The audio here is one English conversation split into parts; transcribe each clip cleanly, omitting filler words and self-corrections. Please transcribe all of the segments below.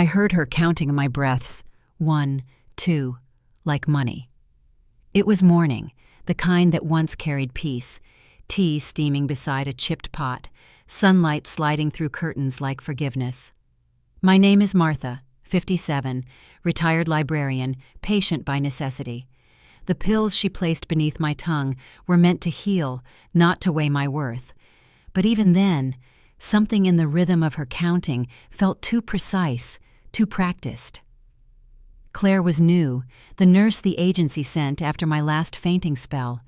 I heard her counting my breaths, 1, 2, like money. It was morning, the kind that once carried peace, tea steaming beside a chipped pot, sunlight sliding through curtains like forgiveness. My name is Martha, 57, retired librarian, patient by necessity. The pills she placed beneath my tongue were meant to heal, not to weigh my worth. But even then, something in the rhythm of her counting felt too precise, too practiced. Claire was new, the nurse the agency sent after my last fainting spell.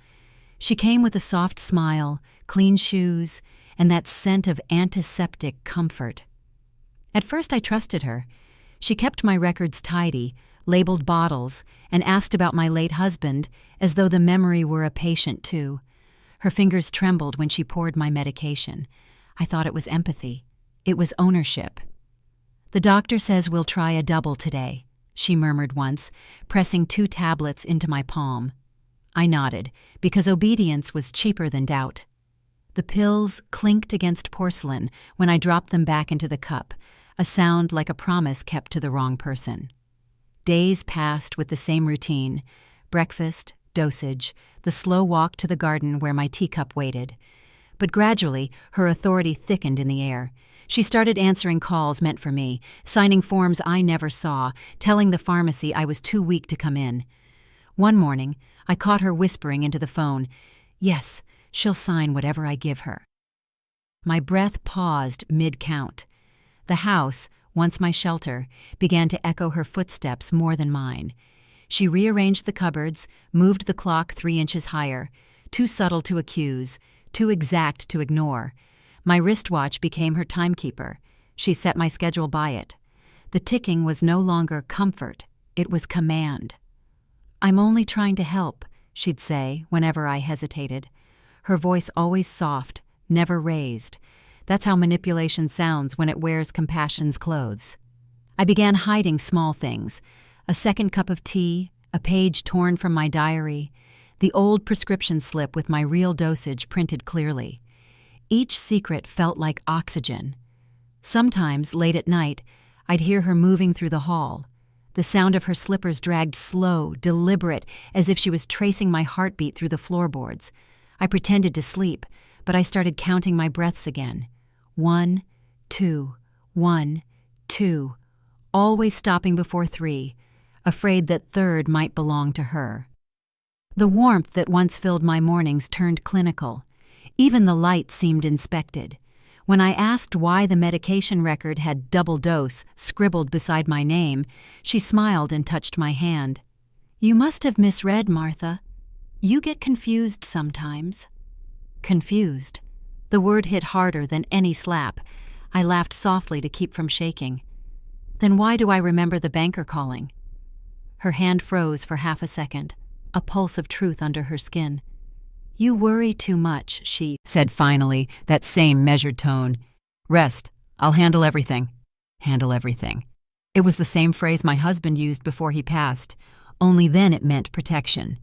She came with a soft smile, clean shoes, and that scent of antiseptic comfort. At first I trusted her. She kept my records tidy, labeled bottles, and asked about my late husband as though the memory were a patient too. Her fingers trembled when she poured my medication. I thought it was empathy. It was ownership. "The doctor says we'll try a double today," she murmured once, pressing 2 tablets into my palm. I nodded, because obedience was cheaper than doubt. The pills clinked against porcelain when I dropped them back into the cup, a sound like a promise kept to the wrong person. Days passed with the same routine: breakfast, dosage, the slow walk to the garden where my teacup waited. But gradually, her authority thickened in the air. She started answering calls meant for me, signing forms I never saw, telling the pharmacy I was too weak to come in. One morning, I caught her whispering into the phone, "Yes, she'll sign whatever I give her." My breath paused mid-count. The house, once my shelter, began to echo her footsteps more than mine. She rearranged the cupboards, moved the clock 3 inches higher, too subtle to accuse, too exact to ignore. My wristwatch became her timekeeper. She set my schedule by it. The ticking was no longer comfort, it was command. "I'm only trying to help," she'd say whenever I hesitated. Her voice always soft, never raised. That's how manipulation sounds when it wears compassion's clothes. I began hiding small things: a second cup of tea, a page torn from my diary, the old prescription slip with my real dosage printed clearly. Each secret felt like oxygen. Sometimes, late at night, I'd hear her moving through the hall. The sound of her slippers dragged slow, deliberate, as if she was tracing my heartbeat through the floorboards. I pretended to sleep, but I started counting my breaths again. 1, 2, 1, 2, always stopping before 3, afraid that third might belong to her. The warmth that once filled my mornings turned clinical. Even the light seemed inspected. When I asked why the medication record had "double dose" scribbled beside my name, she smiled and touched my hand. "You must have misread, Martha. You get confused sometimes." Confused. The word hit harder than any slap. I laughed softly to keep from shaking. "Then why do I remember the banker calling?" Her hand froze for half a second, a pulse of truth under her skin. "You worry too much," she said finally, that same measured tone. "Rest. I'll handle everything." Handle everything. It was the same phrase my husband used before he passed, only then it meant protection.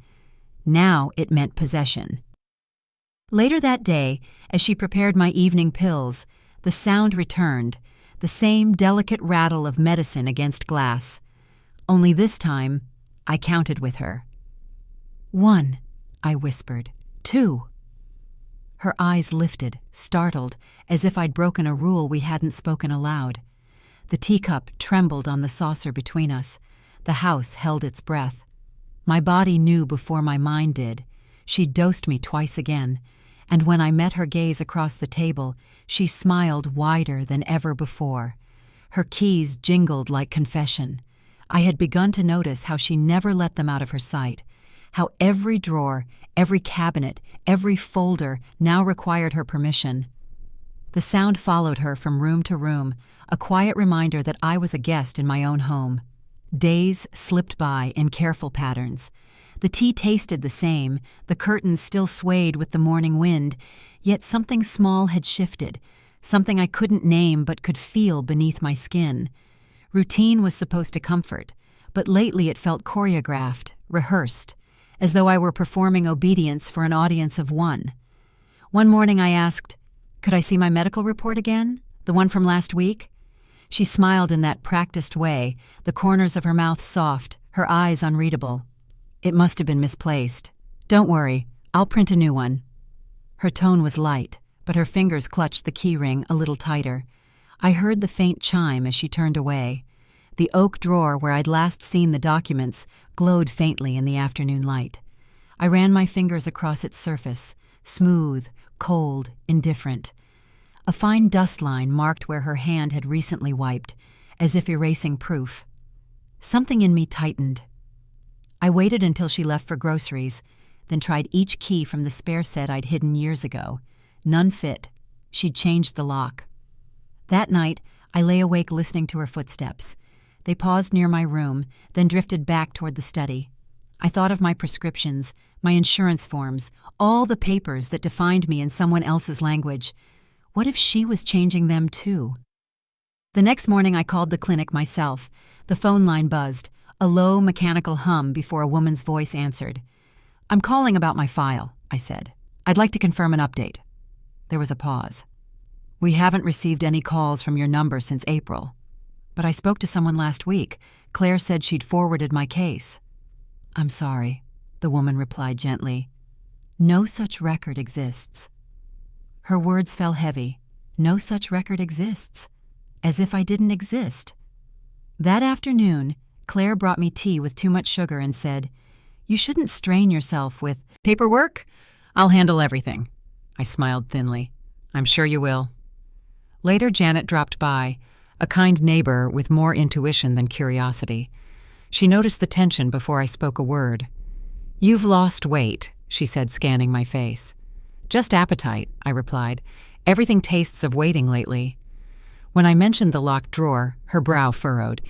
Now it meant possession. Later that day, as she prepared my evening pills, the sound returned, the same delicate rattle of medicine against glass. Only this time, I counted with her. 1, I whispered. 2. Her eyes lifted, startled, as if I'd broken a rule we hadn't spoken aloud. The teacup trembled on the saucer between us. The house held its breath. My body knew before my mind did. She dosed me twice again, and when I met her gaze across the table, she smiled wider than ever before. Her keys jingled like confession. I had begun to notice how she never let them out of her sight, how every drawer, every cabinet, every folder now required her permission. The sound followed her from room to room, a quiet reminder that I was a guest in my own home. Days slipped by in careful patterns. The tea tasted the same, the curtains still swayed with the morning wind, yet something small had shifted, something I couldn't name but could feel beneath my skin. Routine was supposed to comfort, but lately it felt choreographed, rehearsed, as though I were performing obedience for an audience of one. One morning I asked, "Could I see my medical report again? The one from last week?" She smiled in that practiced way, the corners of her mouth soft, her eyes unreadable. It must have been misplaced. Don't worry, I'll print a new one. Her tone was light, but her fingers clutched the keyring a little tighter. I heard the faint chime as she turned away. The oak drawer where I'd last seen the documents glowed faintly in the afternoon light. I ran my fingers across its surface, smooth, cold, indifferent. A fine dust line marked where her hand had recently wiped, as if erasing proof. Something in me tightened. I waited until she left for groceries, then tried each key from the spare set I'd hidden years ago. None fit. She'd changed the lock. That night, I lay awake listening to her footsteps. They paused near my room, then drifted back toward the study. I thought of my prescriptions, my insurance forms, all the papers that defined me in someone else's language. What if she was changing them too? The next morning I called the clinic myself. The phone line buzzed, a low mechanical hum before a woman's voice answered. "I'm calling about my file," I said. "I'd like to confirm an update." There was a pause. "We haven't received any calls from your number since April. But I spoke to someone last week. Claire said she'd forwarded my case." "I'm sorry," the woman replied gently. "No such record exists." Her words fell heavy. No such record exists. As if I didn't exist. That afternoon, Claire brought me tea with too much sugar and said, "You shouldn't strain yourself with paperwork. I'll handle everything." I smiled thinly. "I'm sure you will." Later, Janet dropped by, a kind neighbor with more intuition than curiosity. She noticed the tension before I spoke a word. "You've lost weight," she said, scanning my face. "Just appetite," I replied. "Everything tastes of waiting lately." When I mentioned the locked drawer, her brow furrowed.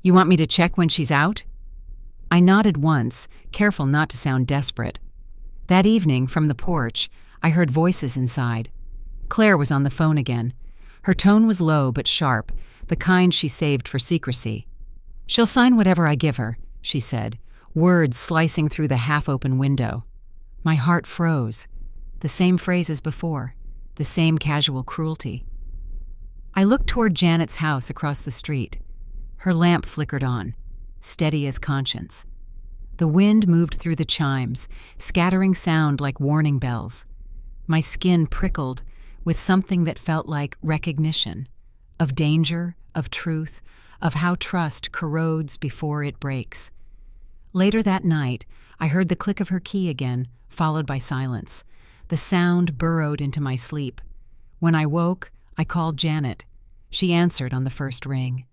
"You want me to check when she's out?" I nodded once, careful not to sound desperate. That evening, from the porch, I heard voices inside. Claire was on the phone again. Her tone was low but sharp, the kind she saved for secrecy. "She'll sign whatever I give her," she said, words slicing through the half-open window. My heart froze. The same phrase as before, the same casual cruelty. I looked toward Janet's house across the street. Her lamp flickered on, steady as conscience. The wind moved through the chimes, scattering sound like warning bells. My skin prickled with something that felt like recognition, of danger, of truth, of how trust corrodes before it breaks. Later that night, I heard the click of her key again, followed by silence. The sound burrowed into my sleep. When I woke, I called Janet. She answered on the first ring.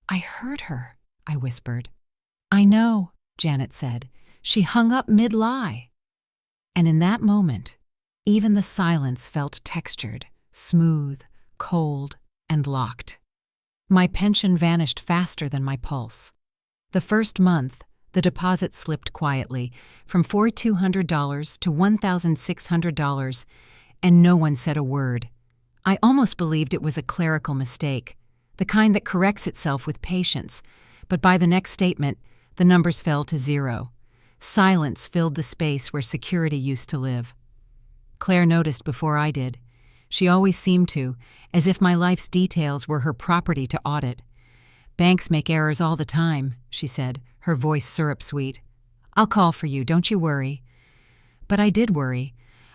"I heard her," I whispered. "I know," Janet said. "She hung up mid-lie." And in that moment, even the silence felt textured, smooth, cold, and locked. My pension vanished faster than my pulse. The first month, the deposit slipped quietly, from $4,200 to $1,600, and no one said a word. I almost believed it was a clerical mistake, the kind that corrects itself with patience, but by the next statement, the numbers fell to zero. Silence filled the space where security used to live. Claire noticed before I did. She always seemed to, as if my life's details were her property to audit. "Banks make errors all the time," she said, her voice syrup-sweet. "I'll call for you, don't you worry." But I did worry.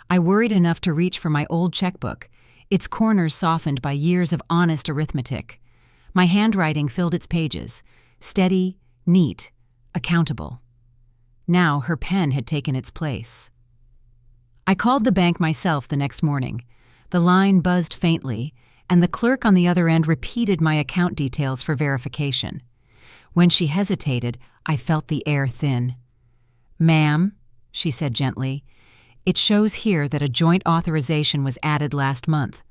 I worried enough to reach for my old checkbook, its corners softened by years of honest arithmetic. My handwriting filled its pages, steady, neat, accountable. Now her pen had taken its place. I called the bank myself the next morning. The line buzzed faintly, and the clerk on the other end repeated my account details for verification. When she hesitated, I felt the air thin. "Ma'am," she said gently, "it shows here that a joint authorization was added last month.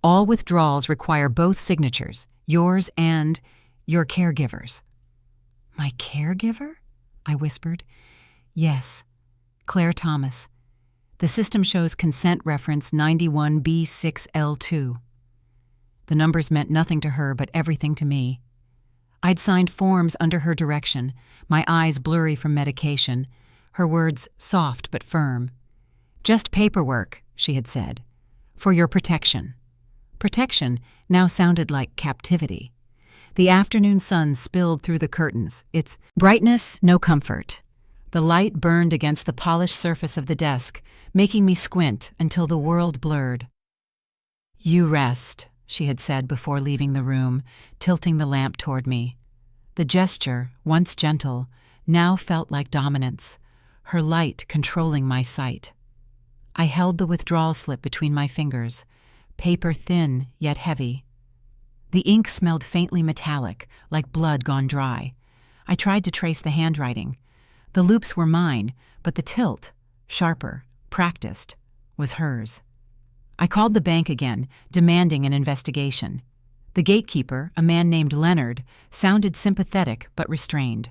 All withdrawals require both signatures, yours and your caregiver's." "My caregiver?" I whispered. "Yes, Claire Thomas. The system shows consent reference 91B6L2. The numbers meant nothing to her but everything to me. I'd signed forms under her direction, my eyes blurry from medication, her words soft but firm. "Just paperwork," she had said, "for your protection." Protection now sounded like captivity. The afternoon sun spilled through the curtains, its brightness no comfort. The light burned against the polished surface of the desk, making me squint until the world blurred. "You rest," she had said before leaving the room, tilting the lamp toward me. The gesture, once gentle, now felt like dominance, her light controlling my sight. I held the withdrawal slip between my fingers, paper thin yet heavy. The ink smelled faintly metallic, like blood gone dry. I tried to trace the handwriting. The loops were mine, but the tilt, sharper, practiced, was hers. I called the bank again, demanding an investigation. The gatekeeper, a man named Leonard, sounded sympathetic but restrained.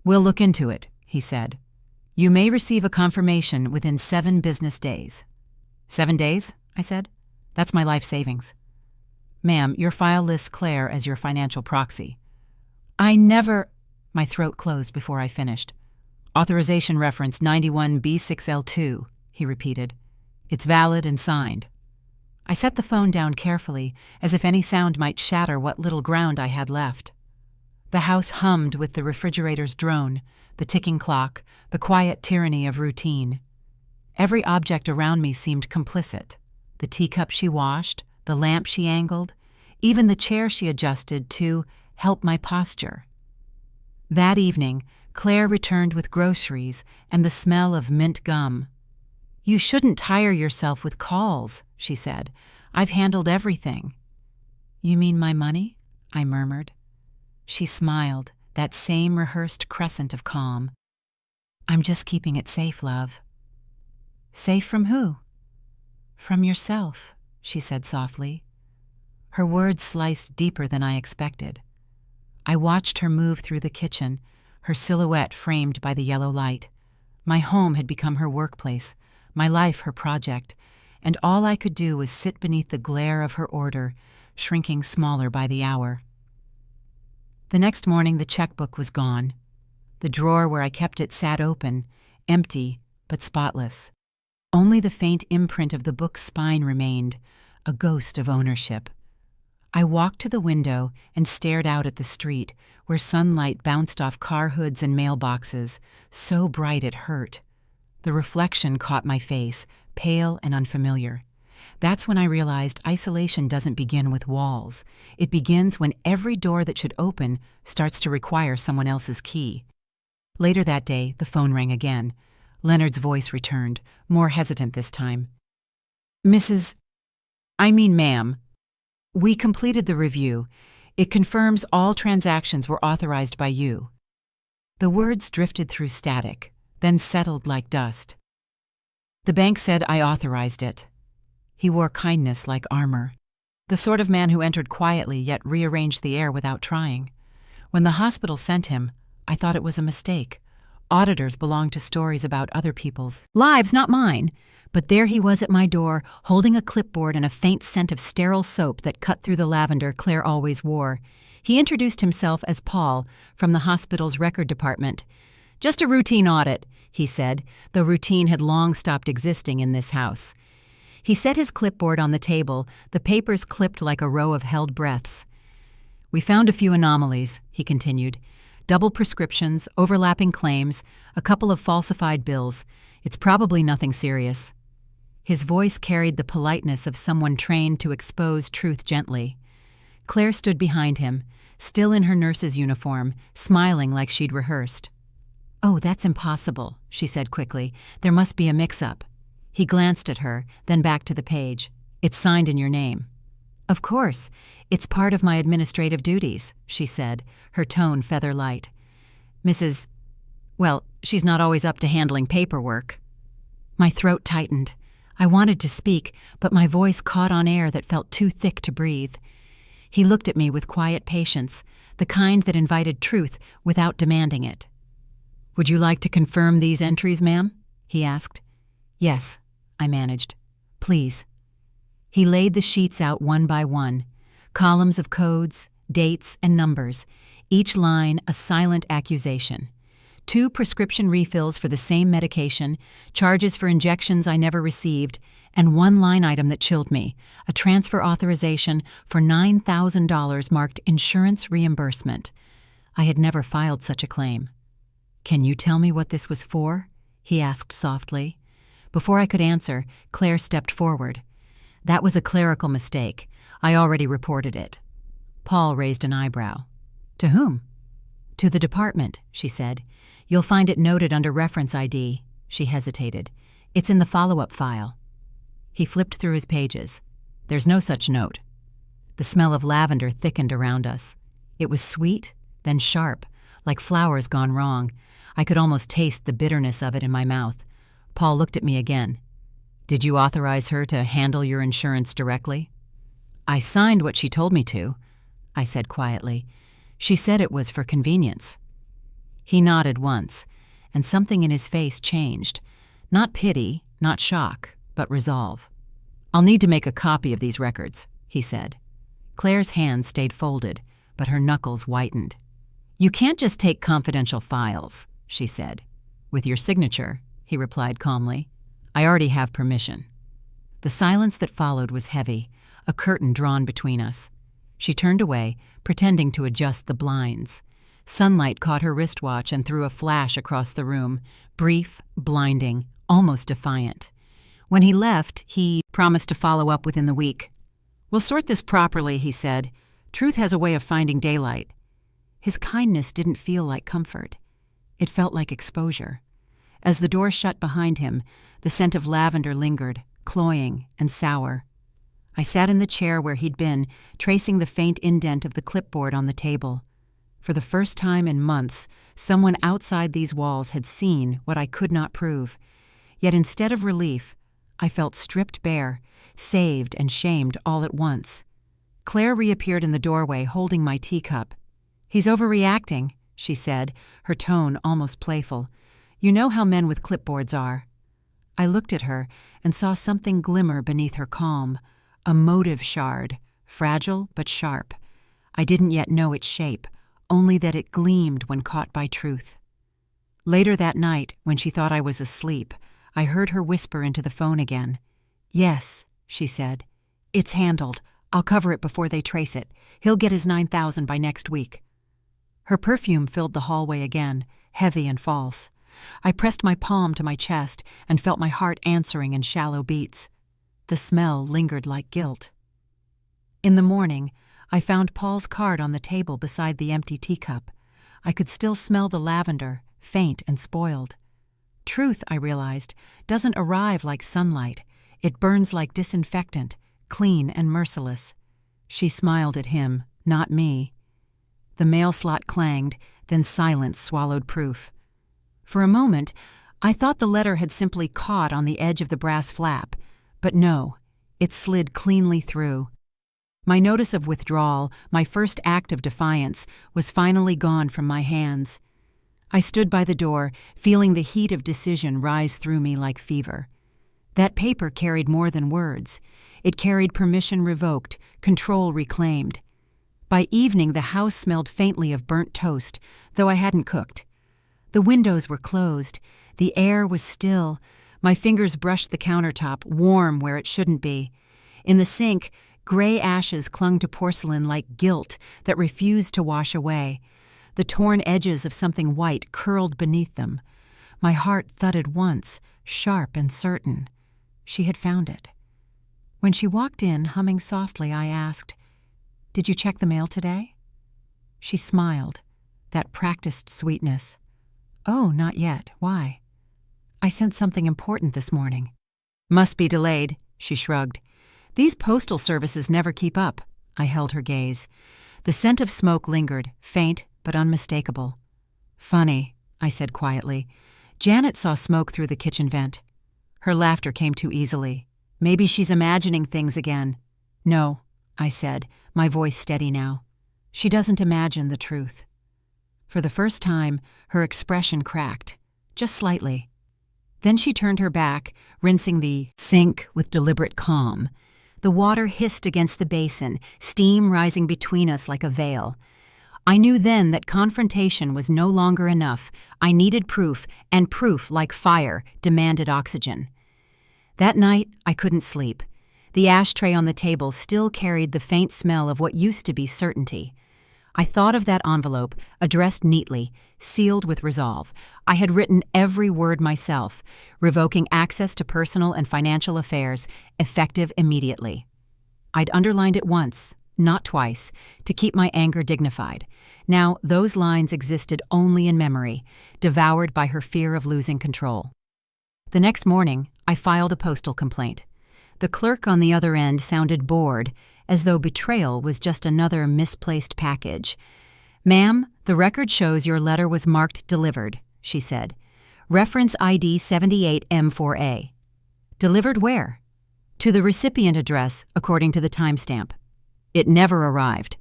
"We'll look into it," he said. "You may receive a confirmation within 7 business days." "7 days?" I said. "That's my life savings." "Ma'am, your file lists Claire as your financial proxy." "I never—" My throat closed before I finished. "Authorization reference 91B6L2, he repeated. "It's valid and signed." I set the phone down carefully, as if any sound might shatter what little ground I had left. The house hummed with the refrigerator's drone, the ticking clock, the quiet tyranny of routine. Every object around me seemed complicit. The teacup she washed, the lamp she angled, even the chair she adjusted to help my posture. That evening, Claire returned with groceries and the smell of mint gum. "You shouldn't tire yourself with calls," she said. "I've handled everything." "You mean my money?" I murmured. She smiled, that same rehearsed crescent of calm. "I'm just keeping it safe, love." "Safe from who?" "From yourself," she said softly. Her words sliced deeper than I expected. I watched her move through the kitchen, her silhouette framed by the yellow light. My home had become her workplace, my life her project, and all I could do was sit beneath the glare of her order, shrinking smaller by the hour. The next morning the checkbook was gone. The drawer where I kept it sat open, empty but spotless. Only the faint imprint of the book's spine remained, a ghost of ownership. I walked to the window and stared out at the street, where sunlight bounced off car hoods and mailboxes, so bright it hurt. The reflection caught my face, pale and unfamiliar. That's when I realized isolation doesn't begin with walls. It begins when every door that should open starts to require someone else's key. Later that day, the phone rang again. Leonard's voice returned, more hesitant this time. Ma'am, we completed the review. It confirms all transactions were authorized by you." The words drifted through static, then settled like dust. "The bank said I authorized it." He wore kindness like armor. The sort of man who entered quietly yet rearranged the air without trying. When the hospital sent him, I thought it was a mistake. Auditors belong to stories about other people's lives, not mine. But there he was at my door, holding a clipboard and a faint scent of sterile soap that cut through the lavender Claire always wore. He introduced himself as Paul, from the hospital's record department. "Just a routine audit," he said, though routine had long stopped existing in this house. He set his clipboard on the table, the papers clipped like a row of held breaths. "We found a few anomalies," he continued. "Double prescriptions, overlapping claims, a couple of falsified bills. It's probably nothing serious." His voice carried the politeness of someone trained to expose truth gently. Claire stood behind him, still in her nurse's uniform, smiling like she'd rehearsed. "Oh, that's impossible," she said quickly. "There must be a mix-up." He glanced at her, then back to the page. "It's signed in your name." "Of course. It's part of my administrative duties," she said, her tone feather light. She's not always up to handling paperwork." My throat tightened. I wanted to speak, but my voice caught on air that felt too thick to breathe. He looked at me with quiet patience, the kind that invited truth without demanding it. "Would you like to confirm these entries, ma'am?" he asked. "Yes," I managed. "Please." He laid the sheets out one by one, columns of codes, dates, and numbers, each line a silent accusation. 2 prescription refills for the same medication, charges for injections I never received, And one line item that chilled me, a transfer authorization for $9,000 marked insurance reimbursement. I had never filed such a claim. "Can you tell me what this was for?" he asked softly. Before I could answer, Claire stepped forward. "That was a clerical mistake. I already reported it." Paul raised an eyebrow. "To whom?" "To the department," she said. "You'll find it noted under reference ID." She hesitated. "It's in the follow-up file." He flipped through his pages. "There's no such note." The smell of lavender thickened around us. It was sweet, then sharp, like flowers gone wrong. I could almost taste the bitterness of it in my mouth. Paul looked at me again. "Did you authorize her to handle your insurance directly?" "I signed what she told me to," I said quietly. "She said it was for convenience." He nodded once, and something in his face changed. Not pity, not shock, but resolve. "I'll need to make a copy of these records," he said. Claire's hands stayed folded, but her knuckles whitened. "You can't just take confidential files," she said. "With your signature," he replied calmly. "I already have permission." The silence that followed was heavy, a curtain drawn between us. She turned away, pretending to adjust the blinds. Sunlight caught her wristwatch and threw a flash across the room, brief, blinding, almost defiant. When he left, he promised to follow up within the week. "We'll sort this properly," he said. "Truth has a way of finding daylight." His kindness didn't feel like comfort. It felt like exposure. As the door shut behind him, the scent of lavender lingered, cloying and sour. I sat in the chair where he'd been, tracing the faint indent of the clipboard on the table. For the first time in months, someone outside these walls had seen what I could not prove. Yet instead of relief, I felt stripped bare, saved and shamed all at once. Claire reappeared in the doorway, holding my teacup. "He's overreacting," she said, her tone almost playful. "You know how men with clipboards are." I looked at her and saw something glimmer beneath her calm, a motive shard, fragile but sharp. I didn't yet know its shape, only that it gleamed when caught by truth. Later that night, when she thought I was asleep, I heard her whisper into the phone again. "Yes," she said. "It's handled. I'll cover it before they trace it. He'll get his $9,000 by next week." Her perfume filled the hallway again, heavy and false. I pressed my palm to my chest and felt my heart answering in shallow beats. The smell lingered like guilt. In the morning, I found Paul's card on the table beside the empty teacup. I could still smell the lavender, faint and spoiled. Truth, I realized, doesn't arrive like sunlight. It burns like disinfectant, clean and merciless. She smiled at him, not me. The mail slot clanged, then silence swallowed proof. For a moment, I thought the letter had simply caught on the edge of the brass flap, but no, it slid cleanly through. My notice of withdrawal, my first act of defiance, was finally gone from my hands. I stood by the door, feeling the heat of decision rise through me like fever. That paper carried more than words. It carried permission revoked, control reclaimed. By evening, the house smelled faintly of burnt toast, though I hadn't cooked. The windows were closed. The air was still. My fingers brushed the countertop, warm where it shouldn't be. In the sink, gray ashes clung to porcelain like guilt that refused to wash away. The torn edges of something white curled beneath them. My heart thudded once, sharp and certain. She had found it. When she walked in, humming softly, I asked, "Did you check the mail today?" She smiled, that practiced sweetness. "Oh, not yet. Why?" "I sent something important this morning." "Must be delayed," she shrugged. "These postal services never keep up." I held her gaze. The scent of smoke lingered, faint but unmistakable. "Funny," I said quietly. "Janet saw smoke through the kitchen vent." Her laughter came too easily. "Maybe she's imagining things again." "No," I said, my voice steady now. "She doesn't imagine the truth." For the first time, her expression cracked, just slightly. Then she turned her back, rinsing the sink with deliberate calm. The water hissed against the basin, steam rising between us like a veil. I knew then that confrontation was no longer enough. I needed proof, and proof, like fire, demanded oxygen. That night, I couldn't sleep. The ashtray on the table still carried the faint smell of what used to be certainty. I thought of that envelope, addressed neatly, sealed with resolve. I had written every word myself, revoking access to personal and financial affairs, effective immediately. I'd underlined it once, not twice, to keep my anger dignified. Now, those lines existed only in memory, devoured by her fear of losing control. The next morning, I filed a postal complaint. The clerk on the other end sounded bored, as though betrayal was just another misplaced package. "Ma'am, the record shows your letter was marked delivered," she said. "Reference ID 78M4A. Delivered where?" "To the recipient address, according to the timestamp." "It never arrived."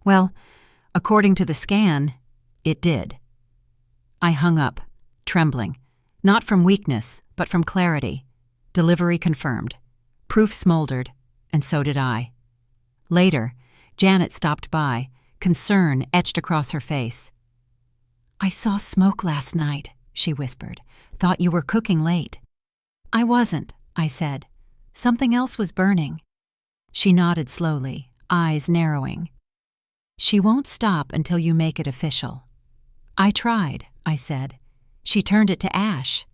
"Well, according to the scan, it did." I hung up, trembling, not from weakness, but from clarity. Delivery confirmed. Proof smoldered, and so did I. Later, Janet stopped by, concern etched across her face. "I saw smoke last night," she whispered. "Thought you were cooking late." "I wasn't," I said. "Something else was burning." She nodded slowly, eyes narrowing. "She won't stop until you make it official." "I tried," I said. "She turned it to ash."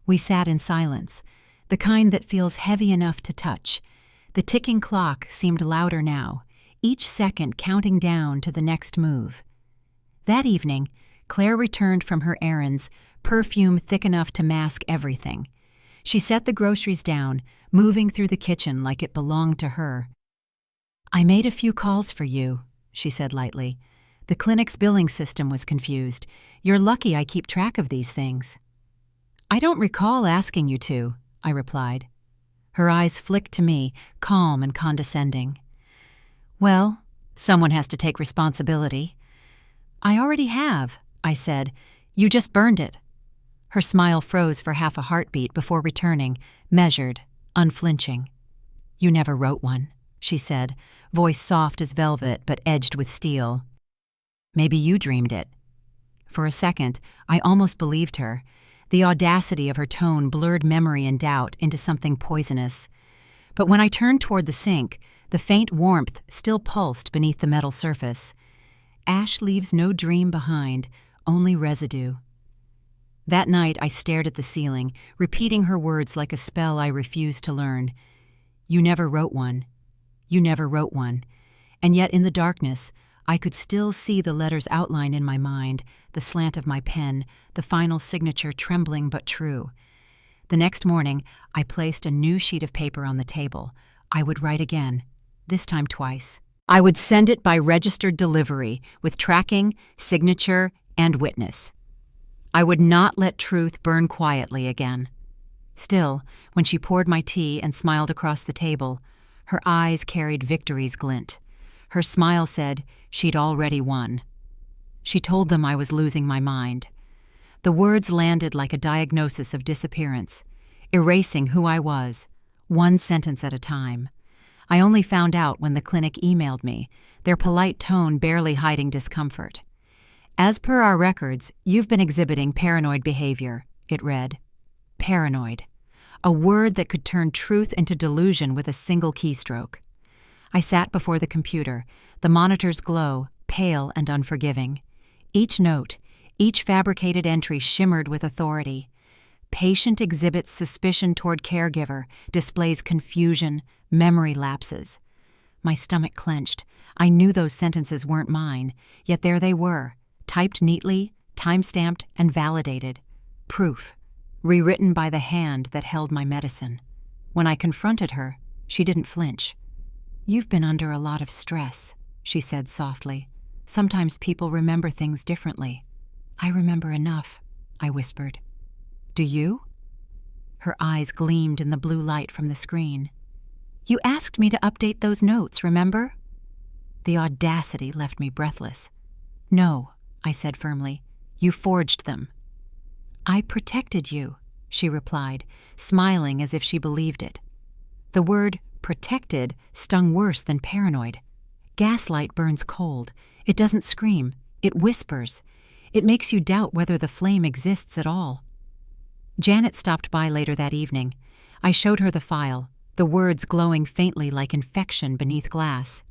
We sat in silence, the kind that feels heavy enough to touch. The ticking clock seemed louder now, each second counting down to the next move. That evening, Claire returned from her errands, perfume thick enough to mask everything. She set the groceries down, moving through the kitchen like it belonged to her. "I made a few calls for you," she said lightly. "The clinic's billing system was confused. You're lucky I keep track of these things." "I don't recall asking you to," I replied. Her eyes flicked to me, calm and condescending. "Well, someone has to take responsibility." "I already have," I said. "You just burned it." Her smile froze for half a heartbeat before returning, measured, unflinching. "You never wrote one," she said, voice soft as velvet but edged with steel. "Maybe you dreamed it." For a second, I almost believed her. The audacity of her tone blurred memory and doubt into something poisonous. But when I turned toward the sink, the faint warmth still pulsed beneath the metal surface. Ash leaves no dream behind, only residue. That night I stared at the ceiling, repeating her words like a spell I refused to learn. "You never wrote one. You never wrote one." And yet in the darkness, I could still see the letters outlined in my mind, the slant of my pen, the final signature trembling but true. The next morning, I placed a new sheet of paper on the table. I would write again, this time twice. I would send it by registered delivery, with tracking, signature, and witness. I would not let truth burn quietly again. Still, when she poured my tea and smiled across the table, her eyes carried victory's glint. Her smile said she'd already won. She told them I was losing my mind. The words landed like a diagnosis of disappearance, erasing who I was, one sentence at a time. I only found out when the clinic emailed me, their polite tone barely hiding discomfort. "As per our records, you've been exhibiting paranoid behavior," it read. Paranoid. A word that could turn truth into delusion with a single keystroke. I sat before the computer, the monitor's glow, pale and unforgiving. Each note, each fabricated entry shimmered with authority. Patient exhibits suspicion toward caregiver, displays confusion, memory lapses. My stomach clenched. I knew those sentences weren't mine, yet there they were, typed neatly, time-stamped, and validated. Proof, rewritten by the hand that held my medicine. When I confronted her, she didn't flinch. "You've been under a lot of stress," she said softly. "Sometimes people remember things differently." "I remember enough," I whispered. "Do you?" Her eyes gleamed in the blue light from the screen. "You asked me to update those notes, remember?" The audacity left me breathless. "No," I said firmly. "You forged them." "I protected you," she replied, smiling as if she believed it. The word protected stung worse than paranoid. Gaslight burns cold. It doesn't scream. It whispers. It makes you doubt whether the flame exists at all. Janet stopped by later that evening. I showed her the file, the words glowing faintly like infection beneath glass.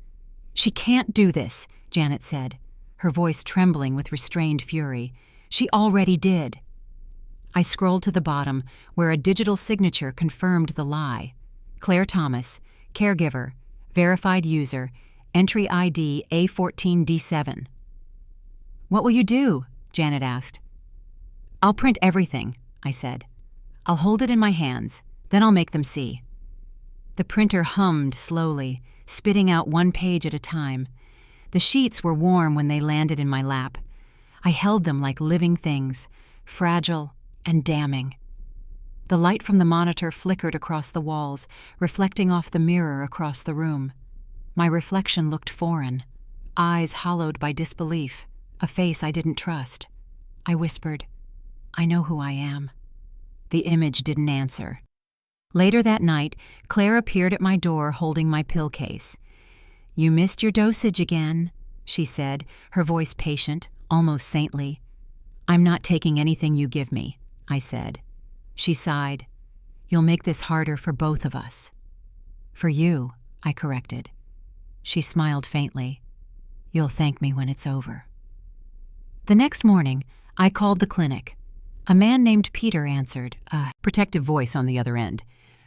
"She can't do this," Janet said, her voice trembling with restrained fury. "She already did." I scrolled to the bottom, where a digital signature confirmed the lie. Claire Thomas, caregiver, verified user, entry ID A14D7. "What will you do?" Janet asked. "I'll print everything," I said. "I'll hold it in my hands, then I'll make them see." The printer hummed slowly, spitting out one page at a time. The sheets were warm when they landed in my lap. I held them like living things, fragile and damning. The light from the monitor flickered across the walls, reflecting off the mirror across the room. My reflection looked foreign, eyes hollowed by disbelief, a face I didn't trust. I whispered, "I know who I am." The image didn't answer. Later that night, Claire appeared at my door holding my pill case. "You missed your dosage again," she said, her voice patient, almost saintly. "I'm not taking anything you give me," I said. She sighed. "You'll make this harder for both of us." "For you," I corrected. She smiled faintly. "You'll thank me when it's over." The next morning, I called the clinic. A man named Peter answered, a protective voice on the other end.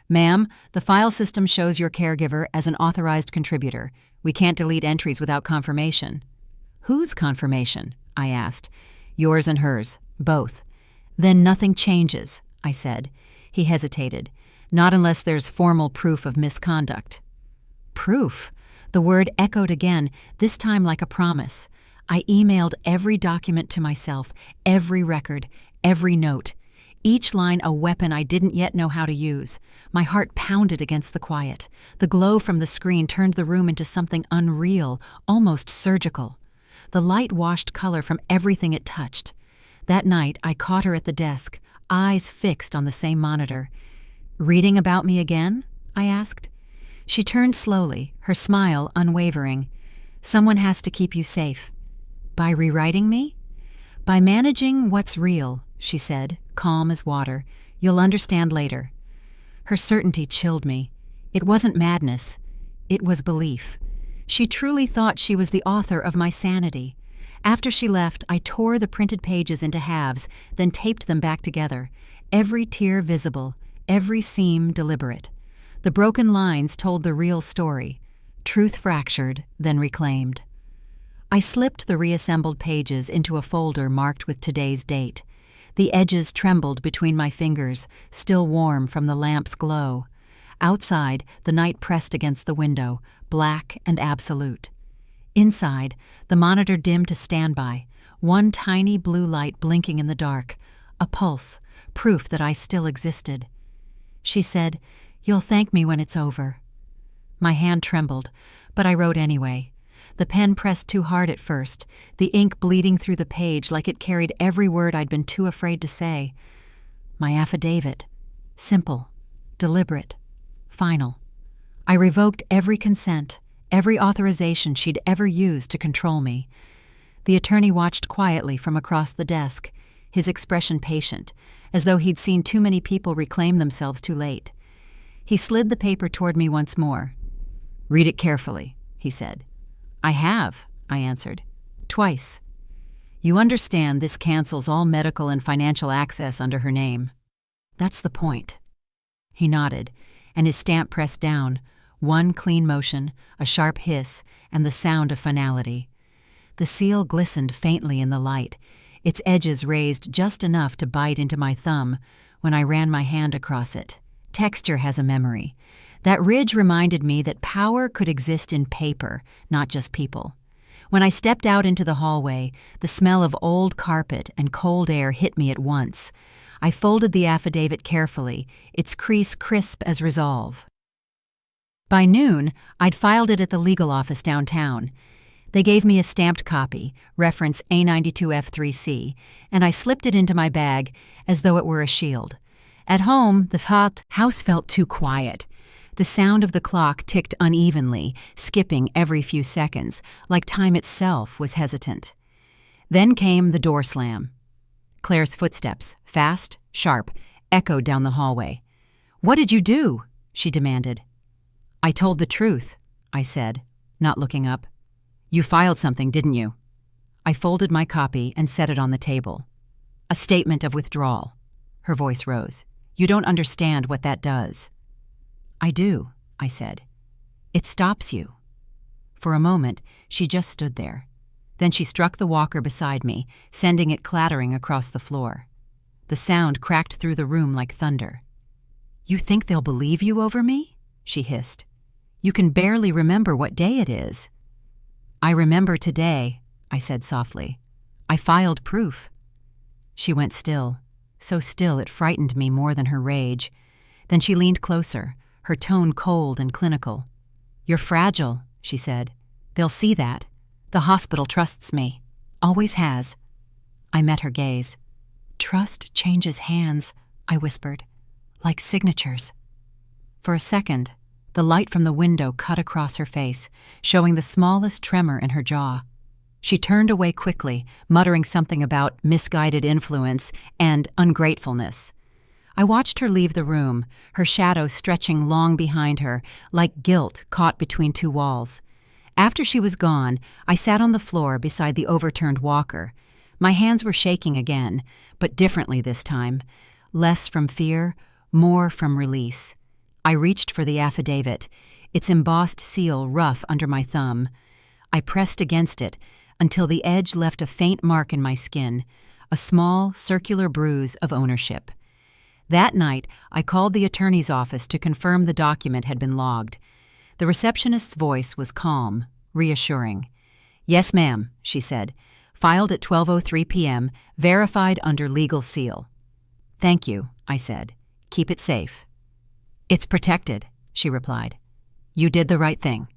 "Ma'am, the file system shows your caregiver as an authorized contributor. We can't delete entries without confirmation." "Whose confirmation?" I asked. "Yours and hers, both." "Then nothing changes," I said. He hesitated. "Not unless there's formal proof of misconduct." Proof? The word echoed again, this time like a promise. I emailed every document to myself, every record, every note. Each line a weapon I didn't yet know how to use. My heart pounded against the quiet. The glow from the screen turned the room into something unreal, almost surgical. The light washed color from everything it touched. That night, I caught her at the desk, eyes fixed on the same monitor. "Reading about me again?" I asked. She turned slowly, her smile unwavering. "Someone has to keep you safe." "By rewriting me?" "By managing what's real," she said, calm as water. "You'll understand later." Her certainty chilled me. It wasn't madness. It was belief. She truly thought she was the author of my sanity. After she left, I tore the printed pages into halves, then taped them back together, every tear visible, every seam deliberate. The broken lines told the real story, truth fractured, then reclaimed. I slipped the reassembled pages into a folder marked with today's date. The edges trembled between my fingers, still warm from the lamp's glow. Outside, the night pressed against the window, black and absolute. Inside, the monitor dimmed to standby, one tiny blue light blinking in the dark, a pulse, proof that I still existed. She said, "You'll thank me when it's over." My hand trembled, but I wrote anyway. The pen pressed too hard at first, the ink bleeding through the page like it carried every word I'd been too afraid to say. My affidavit. Simple, deliberate, final. I revoked every consent, every authorization she'd ever used to control me. The attorney watched quietly from across the desk, his expression patient, as though he'd seen too many people reclaim themselves too late. He slid the paper toward me once more. "Read it carefully," he said. "I have," I answered. "Twice. You understand this cancels all medical and financial access under her name." "That's the point." He nodded, and his stamp pressed down, one clean motion, a sharp hiss, and the sound of finality. The seal glistened faintly in the light, its edges raised just enough to bite into my thumb when I ran my hand across it. Texture has a memory. That ridge reminded me that power could exist in paper, not just people. When I stepped out into the hallway, the smell of old carpet and cold air hit me at once. I folded the affidavit carefully, its crease crisp as resolve. By noon, I'd filed it at the legal office downtown. They gave me a stamped copy, reference A92F3C, and I slipped it into my bag as though it were a shield. At home, the house felt too quiet. The sound of the clock ticked unevenly, skipping every few seconds, like time itself was hesitant. Then came the door slam. Claire's footsteps, fast, sharp, echoed down the hallway. "What did you do?" she demanded. "I told the truth," I said, not looking up. "You filed something, didn't you?" I folded my copy and set it on the table. "A statement of withdrawal." Her voice rose. "You don't understand what that does." "I do," I said. "It stops you." For a moment, she just stood there. Then she struck the walker beside me, sending it clattering across the floor. The sound cracked through the room like thunder. "You think they'll believe you over me?" she hissed. "You can barely remember what day it is." "I remember today," I said softly. "I filed proof." She went still, so still it frightened me more than her rage. Then she leaned closer, her tone cold and clinical. "You're fragile," she said. "They'll see that. The hospital trusts me. Always has." I met her gaze. "Trust changes hands," I whispered, "like signatures." For a second, the light from the window cut across her face, showing the smallest tremor in her jaw. She turned away quickly, muttering something about misguided influence and ungratefulness. I watched her leave the room, her shadow stretching long behind her, like guilt caught between two walls. After she was gone, I sat on the floor beside the overturned walker. My hands were shaking again, but differently this time. Less from fear, more from release. I reached for the affidavit, its embossed seal rough under my thumb. I pressed against it until the edge left a faint mark in my skin, a small, circular bruise of ownership. That night, I called the attorney's office to confirm the document had been logged. The receptionist's voice was calm, reassuring. "Yes, ma'am," she said. "Filed at 12:03 p.m., verified under legal seal." "Thank you," I said. "Keep it safe." "It's protected," she replied. "You did the right thing."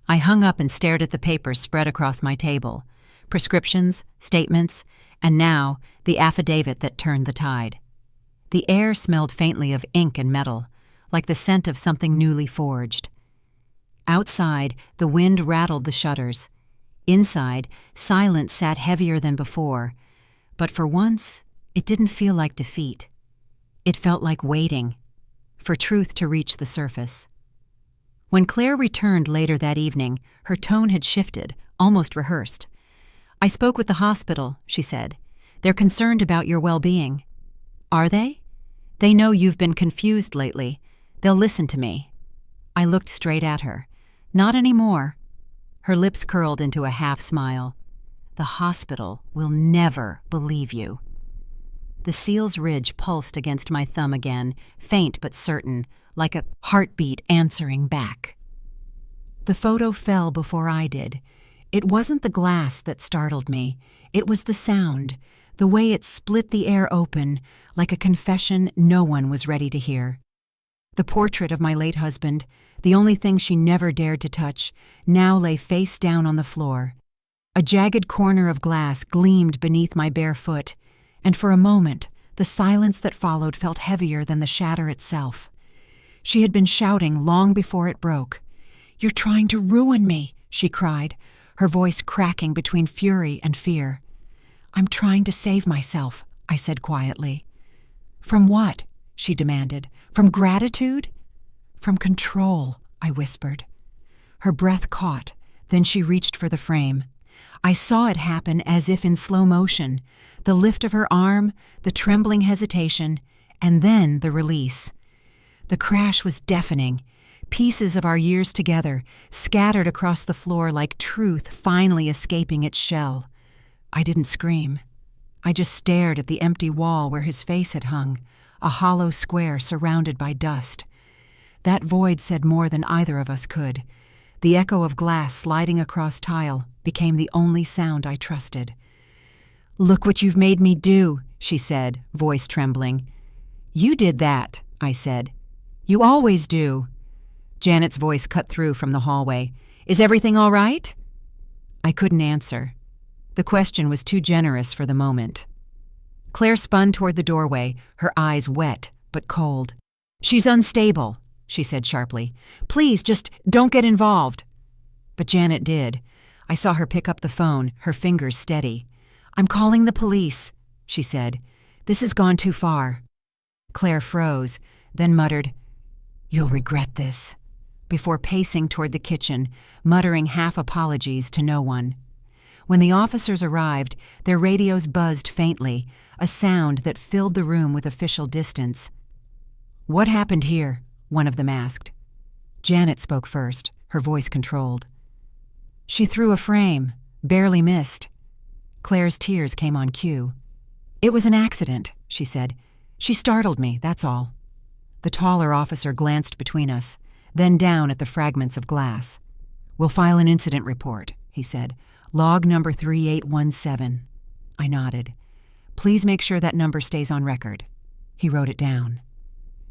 I hung up and stared at the papers spread across my table. Prescriptions, statements, and now the affidavit that turned the tide. The air smelled faintly of ink and metal, like the scent of something newly forged. Outside, the wind rattled the shutters. Inside, silence sat heavier than before, but for once, it didn't feel like defeat. It felt like waiting, for truth to reach the surface. When Claire returned later that evening, her tone had shifted, almost rehearsed. "I spoke with the hospital," she said. "They're concerned about your well-being." "Are they?" "They know you've been confused lately. They'll listen to me." I looked straight at her. "Not anymore." Her lips curled into a half-smile. "The hospital will never believe you." The seal's ridge pulsed against my thumb again, faint but certain, like a heartbeat answering back. The photo fell before I did. It wasn't the glass that startled me. It was the sound, the way it split the air open, like a confession no one was ready to hear. The portrait of my late husband, the only thing she never dared to touch, now lay face down on the floor. A jagged corner of glass gleamed beneath my bare foot, and for a moment, the silence that followed felt heavier than the shatter itself. She had been shouting long before it broke. "You're trying to ruin me," she cried, her voice cracking between fury and fear. "I'm trying to save myself," I said quietly. "From what?" she demanded. "From gratitude?" "From control," I whispered. Her breath caught, then she reached for the frame. I saw it happen as if in slow motion, the lift of her arm, the trembling hesitation, and then the release. The crash was deafening. Pieces of our years together, scattered across the floor like truth finally escaping its shell. I didn't scream. I just stared at the empty wall where his face had hung, a hollow square surrounded by dust. That void said more than either of us could. The echo of glass sliding across tile became the only sound I trusted. "Look what you've made me do," she said, voice trembling. "You did that," I said. "You always do." Janet's voice cut through from the hallway. "Is everything all right?" I couldn't answer. The question was too generous for the moment. Claire spun toward the doorway, her eyes wet but cold. "She's unstable," she said sharply. "Please, just don't get involved." But Janet did. I saw her pick up the phone, her fingers steady. "I'm calling the police," she said. "This has gone too far." Claire froze, then muttered, "You'll regret this," before pacing toward the kitchen, muttering half apologies to no one. When the officers arrived, their radios buzzed faintly, a sound that filled the room with official distance. "What happened here?" one of them asked. Janet spoke first, her voice controlled. "She threw a frame, barely missed." Claire's tears came on cue. "It was an accident," she said. "She startled me, that's all." The taller officer glanced between us, then down at the fragments of glass. "We'll file an incident report," he said. "Log number 3817. I nodded. "Please make sure that number stays on record." He wrote it down.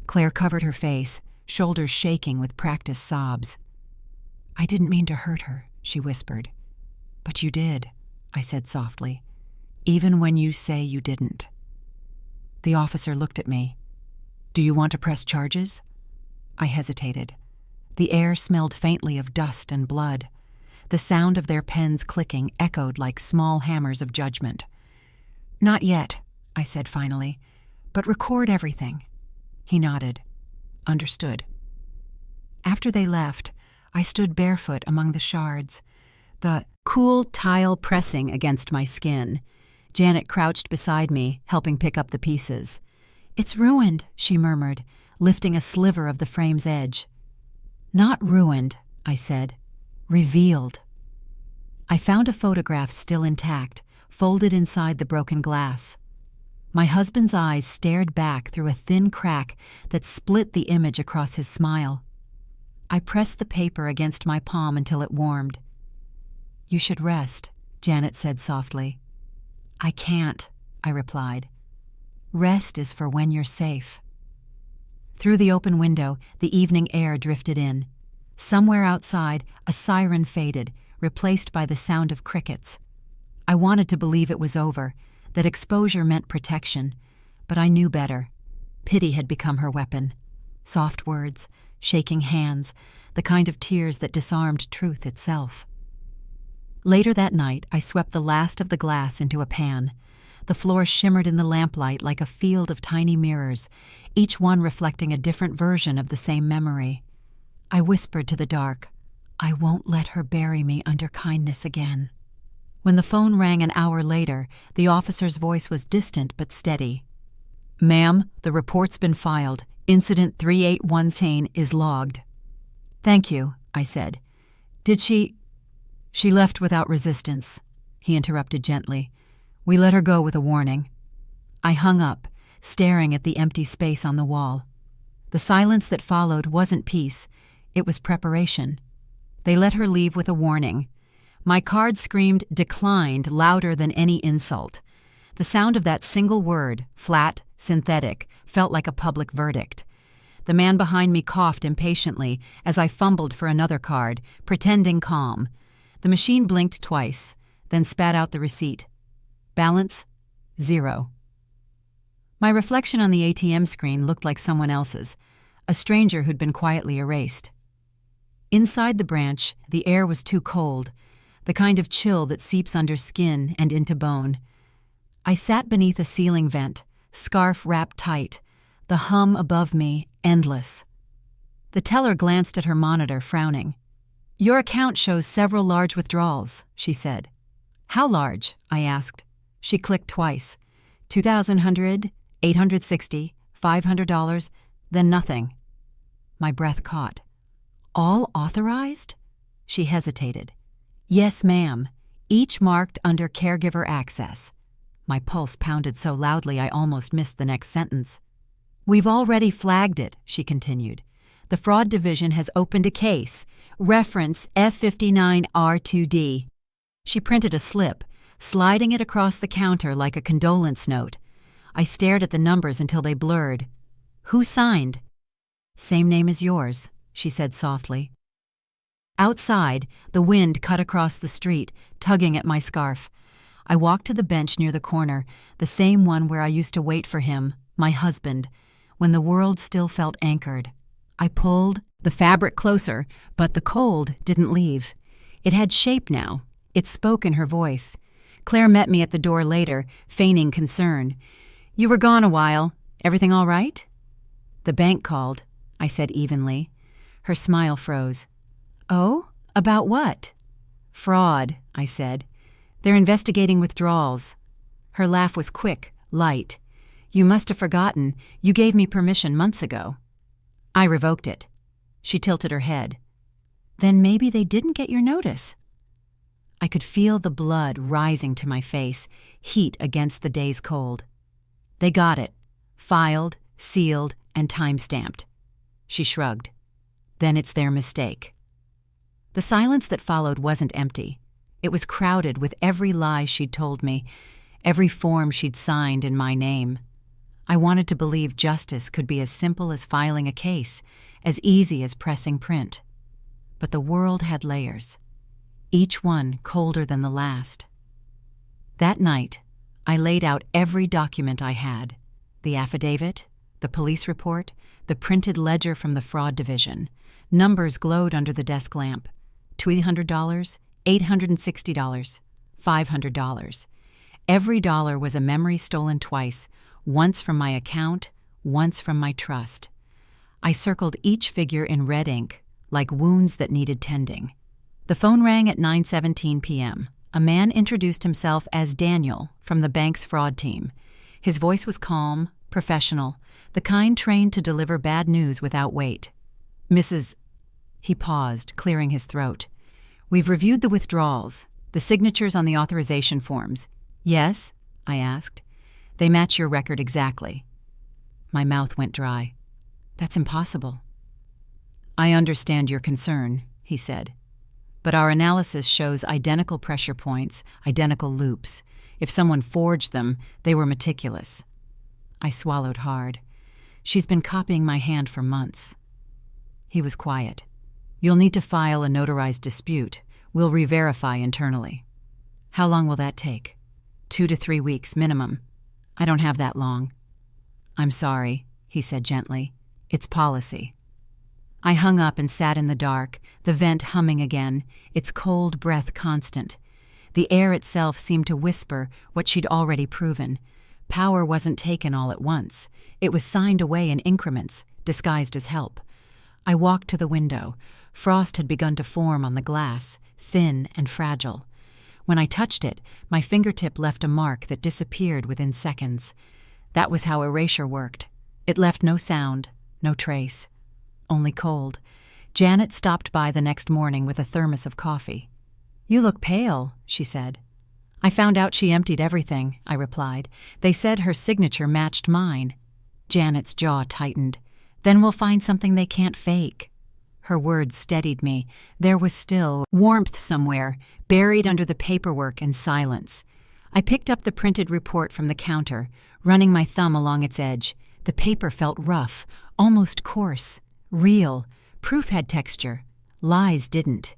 Claire covered her face, shoulders shaking with practiced sobs. "I didn't mean to hurt her," she whispered. "But you did," I said softly, "even when you say you didn't." The officer looked at me. "Do you want to press charges?" I hesitated. The air smelled faintly of dust and blood. The sound of their pens clicking echoed like small hammers of judgment. "Not yet," I said finally, "but record everything." He nodded. "Understood." After they left, I stood barefoot among the shards, the cool tile pressing against my skin. Janet crouched beside me, helping pick up the pieces. "It's ruined," she murmured, lifting a sliver of the frame's edge. "Not ruined," I said. "Revealed." I found a photograph still intact, folded inside the broken glass. My husband's eyes stared back through a thin crack that split the image across his smile. I pressed the paper against my palm until it warmed. "You should rest," Janet said softly. "I can't," I replied. "Rest is for when you're safe." Through the open window, the evening air drifted in. Somewhere outside, a siren faded, replaced by the sound of crickets. I wanted to believe it was over, that exposure meant protection, but I knew better. Pity had become her weapon. Soft words, shaking hands, the kind of tears that disarmed truth itself. Later that night, I swept the last of the glass into a pan. The floor shimmered in the lamplight like a field of tiny mirrors, each one reflecting a different version of the same memory. I whispered to the dark, "I won't let her bury me under kindness again." When the phone rang an hour later, the officer's voice was distant but steady. "Ma'am, the report's been filed. Incident 3817 is logged." "Thank you," I said. "Did she—" "She left without resistance," he interrupted gently. "We let her go with a warning." I hung up, staring at the empty space on the wall. The silence that followed wasn't peace, it was preparation. They let her leave with a warning. My card screamed "declined" louder than any insult. The sound of that single word, flat, synthetic, felt like a public verdict. The man behind me coughed impatiently as I fumbled for another card, pretending calm. The machine blinked twice, then spat out the receipt. Balance, 0. My reflection on the ATM screen looked like someone else's, a stranger who'd been quietly erased. Inside the branch, the air was too cold, the kind of chill that seeps under skin and into bone. I sat beneath a ceiling vent, scarf wrapped tight, the hum above me endless. The teller glanced at her monitor, frowning. "Your account shows several large withdrawals," she said. "How large?" I asked. She clicked twice. $2,100, $860, $500, then nothing. My breath caught. "All authorized?" She hesitated. "Yes, ma'am. Each marked under caregiver access." My pulse pounded so loudly I almost missed the next sentence. "We've already flagged it," she continued. "The fraud division has opened a case. Reference F59R2D. She printed a slip, sliding it across the counter like a condolence note. I stared at the numbers until they blurred. "Who signed?" "Same name as yours," she said softly. Outside, the wind cut across the street, tugging at my scarf. I walked to the bench near the corner, the same one where I used to wait for him, my husband, when the world still felt anchored. I pulled the fabric closer, but the cold didn't leave. It had shape now. It spoke in her voice. Claire met me at the door later, feigning concern. "You were gone a while. Everything all right?" The bank called, I said evenly. Her smile froze. Oh? About what? Fraud, I said. They're investigating withdrawals. Her laugh was quick, light. You must have forgotten. You gave me permission months ago. I revoked it. She tilted her head. Then maybe they didn't get your notice. I could feel the blood rising to my face, heat against the day's cold. They got it. Filed, sealed, and time-stamped. She shrugged. Then it's their mistake. The silence that followed wasn't empty. It was crowded with every lie she'd told me, every form she'd signed in my name. I wanted to believe justice could be as simple as filing a case, as easy as pressing print. But the world had layers, each one colder than the last. That night, I laid out every document I had, the affidavit, the police report, the printed ledger from the fraud division. Numbers glowed under the desk lamp. $200, $860, $500. Every dollar was a memory stolen twice, once from my account, once from my trust. I circled each figure in red ink, like wounds that needed tending. The phone rang at 9:17 p.m. A man introduced himself as Daniel from the bank's fraud team. His voice was calm, professional, the kind trained to deliver bad news without weight. Mrs. He paused, clearing his throat. We've reviewed the withdrawals, the signatures on the authorization forms. Yes? I asked. They match your record exactly. My mouth went dry. That's impossible. I understand your concern, he said. But our analysis shows identical pressure points, identical loops. If someone forged them, they were meticulous. I swallowed hard. She's been copying my hand for months. He was quiet. You'll need to file a notarized dispute. We'll re-verify internally. How long will that take? 2 to 3 weeks minimum. I don't have that long. I'm sorry, he said gently. It's policy. I hung up and sat in the dark, the vent humming again, its cold breath constant. The air itself seemed to whisper what she'd already proven. Power wasn't taken all at once. It was signed away in increments, disguised as help. I walked to the window. Frost had begun to form on the glass, thin and fragile. When I touched it, my fingertip left a mark that disappeared within seconds. That was how erasure worked. It left no sound, no trace. Only cold. Janet stopped by the next morning with a thermos of coffee. You look pale, she said. I found out she emptied everything, I replied. They said her signature matched mine. Janet's jaw tightened. Then we'll find something they can't fake. Her words steadied me. There was still warmth somewhere, buried under the paperwork and silence. I picked up the printed report from the counter, running my thumb along its edge. The paper felt rough, almost coarse, real. Proof had texture. Lies didn't.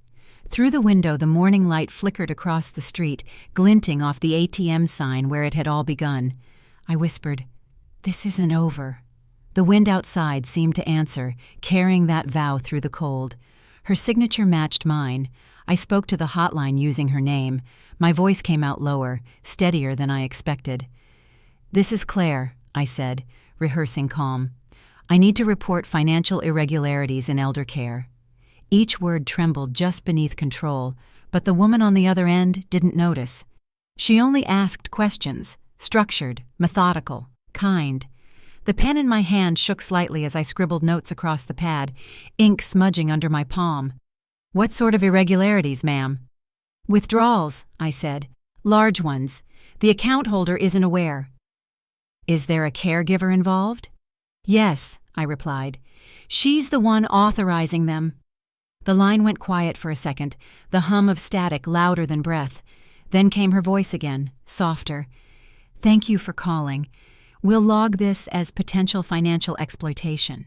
Through the window, the morning light flickered across the street, glinting off the ATM sign where it had all begun. I whispered, "This isn't over." The wind outside seemed to answer, carrying that vow through the cold. Her signature matched mine. I spoke to the hotline using her name. My voice came out lower, steadier than I expected. "This is Claire," I said, rehearsing calm. "I need to report financial irregularities in elder care." Each word trembled just beneath control, but the woman on the other end didn't notice. She only asked questions, structured, methodical, kind. The pen in my hand shook slightly as I scribbled notes across the pad, ink smudging under my palm. "What sort of irregularities, ma'am?" "Withdrawals," I said. "Large ones. The account holder isn't aware." "Is there a caregiver involved?" "Yes," I replied. "She's the one authorizing them." The line went quiet for a second, the hum of static louder than breath. Then came her voice again, softer. "Thank you for calling. We'll log this as potential financial exploitation."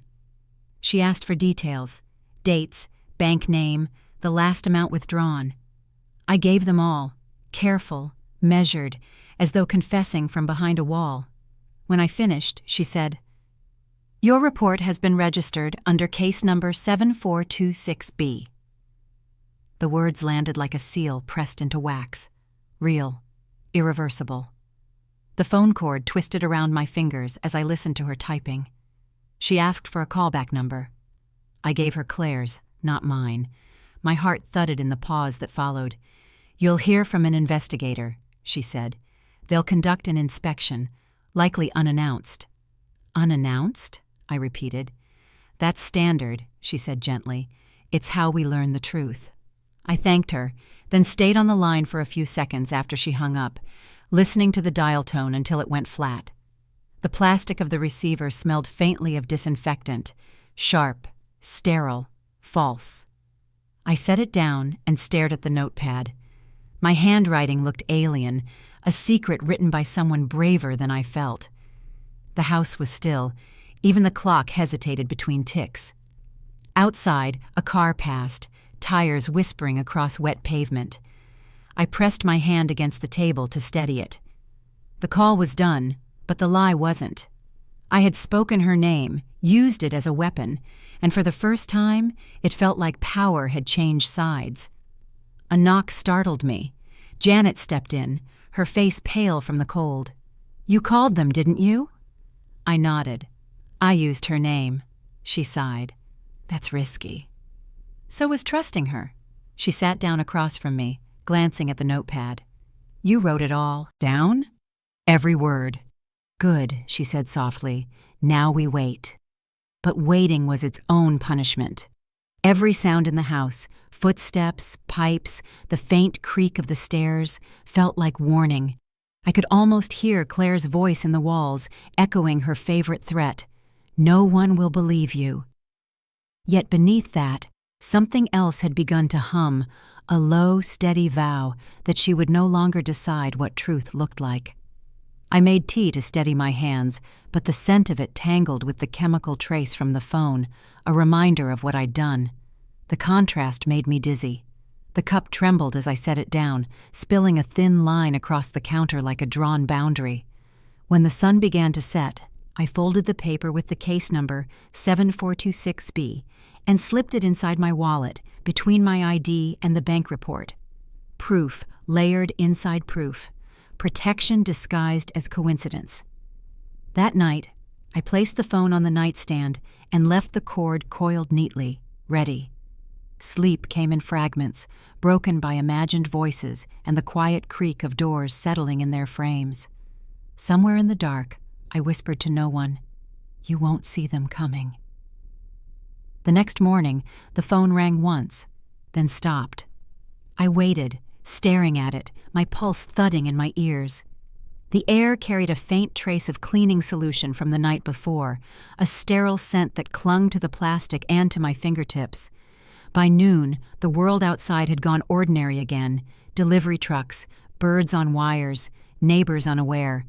She asked for details, dates, bank name, the last amount withdrawn. I gave them all, careful, measured, as though confessing from behind a wall. When I finished, she said, "Your report has been registered under case number 7426B. The words landed like a seal pressed into wax. Real, irreversible. The phone cord twisted around my fingers as I listened to her typing. She asked for a callback number. I gave her Claire's, not mine. My heart thudded in the pause that followed. "You'll hear from an investigator," she said. "They'll conduct an inspection, likely unannounced." "Unannounced?" I repeated. "That's standard," she said gently. "It's how we learn the truth." I thanked her, then stayed on the line for a few seconds after she hung up, listening to the dial tone until it went flat. The plastic of the receiver smelled faintly of disinfectant, sharp, sterile, false. I set it down and stared at the notepad. My handwriting looked alien, a secret written by someone braver than I felt. The house was still. Even the clock hesitated between ticks. Outside, a car passed, tires whispering across wet pavement. I pressed my hand against the table to steady it. The call was done, but the lie wasn't. I had spoken her name, used it as a weapon, and for the first time, it felt like power had changed sides. A knock startled me. Janet stepped in, her face pale from the cold. "You called them, didn't you?" I nodded. "I used her name." She sighed. "That's risky." So was trusting her. She sat down across from me, glancing at the notepad. "You wrote it all down?" "Every word." "Good," she said softly. "Now we wait." But waiting was its own punishment. Every sound in the house, footsteps, pipes, the faint creak of the stairs, felt like warning. I could almost hear Claire's voice in the walls, echoing her favorite threat. "No one will believe you." Yet beneath that, something else had begun to hum, a low, steady vow that she would no longer decide what truth looked like. I made tea to steady my hands, but the scent of it tangled with the chemical trace from the phone, a reminder of what I'd done. The contrast made me dizzy. The cup trembled as I set it down, spilling a thin line across the counter like a drawn boundary. When the sun began to set, I folded the paper with the case number 7426B and slipped it inside my wallet, between my ID and the bank report. Proof, layered inside proof. Protection disguised as coincidence. That night, I placed the phone on the nightstand and left the cord coiled neatly, ready. Sleep came in fragments, broken by imagined voices and the quiet creak of doors settling in their frames. Somewhere in the dark, I whispered to no one, "You won't see them coming." The next morning, the phone rang once, then stopped. I waited, staring at it, my pulse thudding in my ears. The air carried a faint trace of cleaning solution from the night before, a sterile scent that clung to the plastic and to my fingertips. By noon, the world outside had gone ordinary again, delivery trucks, birds on wires, neighbors unaware.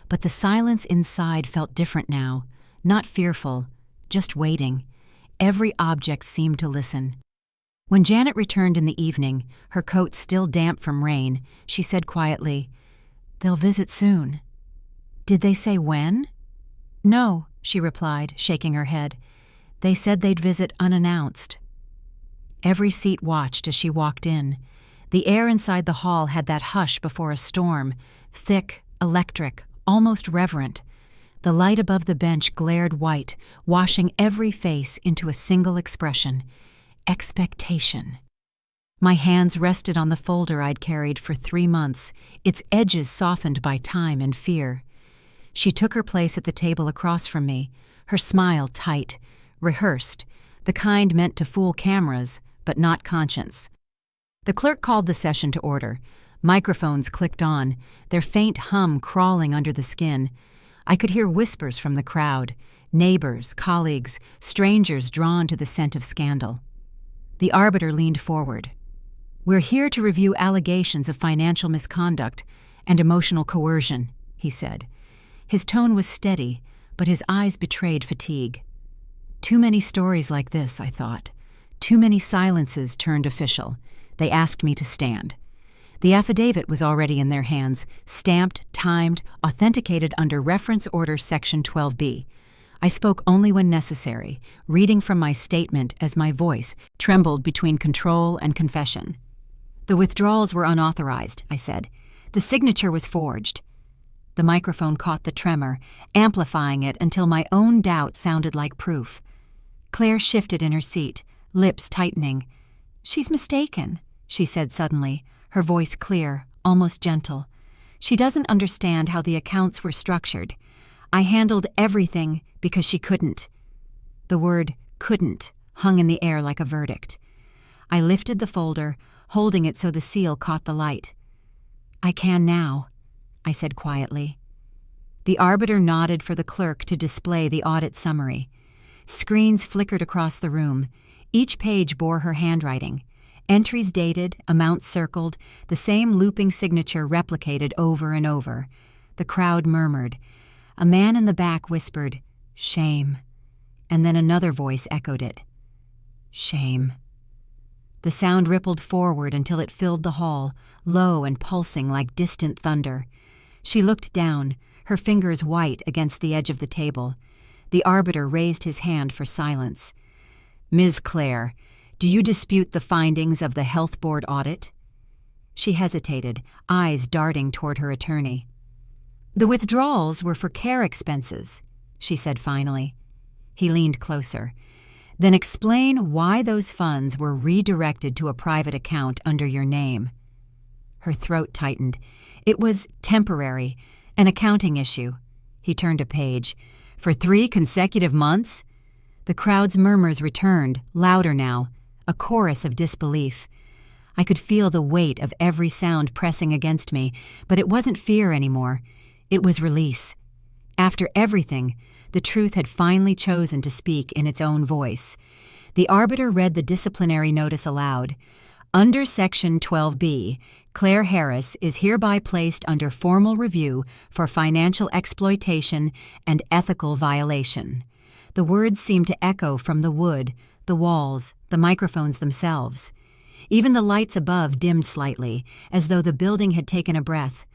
But the silence inside felt different now, not fearful, just waiting. Every object seemed to listen. When Janet returned in the evening, her coat still damp from rain, she said quietly, "They'll visit soon." "Did they say when?" "No," she replied, shaking her head. "They said they'd visit unannounced." Every seat watched as she walked in. The air inside the hall had that hush before a storm, thick, electric, almost reverent. The light above the bench glared white, washing every face into a single expression. Expectation. My hands rested on the folder I'd carried for 3 months, its edges softened by time and fear. She took her place at the table across from me, her smile tight, rehearsed, the kind meant to fool cameras, but not conscience. The clerk called the session to order. Microphones clicked on, their faint hum crawling under the skin. I could hear whispers from the crowd, neighbors, colleagues, strangers drawn to the scent of scandal. The arbiter leaned forward. "We're here to review allegations of financial misconduct and emotional coercion," he said. His tone was steady, but his eyes betrayed fatigue. Too many stories like this, I thought. Too many silences turned official. They asked me to stand. The affidavit was already in their hands, stamped, timed, authenticated under Reference Order Section 12B. I spoke only when necessary, reading from my statement as my voice trembled between control and confession. "The withdrawals were unauthorized," I said. "The signature was forged." The microphone caught the tremor, amplifying it until my own doubt sounded like proof. Claire shifted in her seat, lips tightening. "She's mistaken," she said suddenly, her voice clear, almost gentle. "She doesn't understand how the accounts were structured. I handled everything because she couldn't." The word "couldn't" hung in the air like a verdict. I lifted the folder, holding it so the seal caught the light. "I can now," I said quietly. The arbiter nodded for the clerk to display the audit summary. Screens flickered across the room. Each page bore her handwriting. Entries dated, amounts circled, the same looping signature replicated over and over. The crowd murmured. A man in the back whispered, "Shame." And then another voice echoed it. "Shame." The sound rippled forward until it filled the hall, low and pulsing like distant thunder. She looked down, her fingers white against the edge of the table. The arbiter raised his hand for silence. "Ms. Clare, do you dispute the findings of the Health Board audit?" She hesitated, eyes darting toward her attorney. "The withdrawals were for care expenses," she said finally. He leaned closer. "Then explain why those funds were redirected to a private account under your name." Her throat tightened. "It was temporary, an accounting issue." He turned a page. "For 3 consecutive months?" The crowd's murmurs returned, louder now, a chorus of disbelief. I could feel the weight of every sound pressing against me, but it wasn't fear anymore. It was release. After everything, the truth had finally chosen to speak in its own voice. The arbiter read the disciplinary notice aloud. "Under Section 12B, Claire Harris is hereby placed under formal review for financial exploitation and ethical violation." The words seemed to echo from the wood, the walls, the microphones themselves. Even the lights above dimmed slightly, as though the building had taken a breath.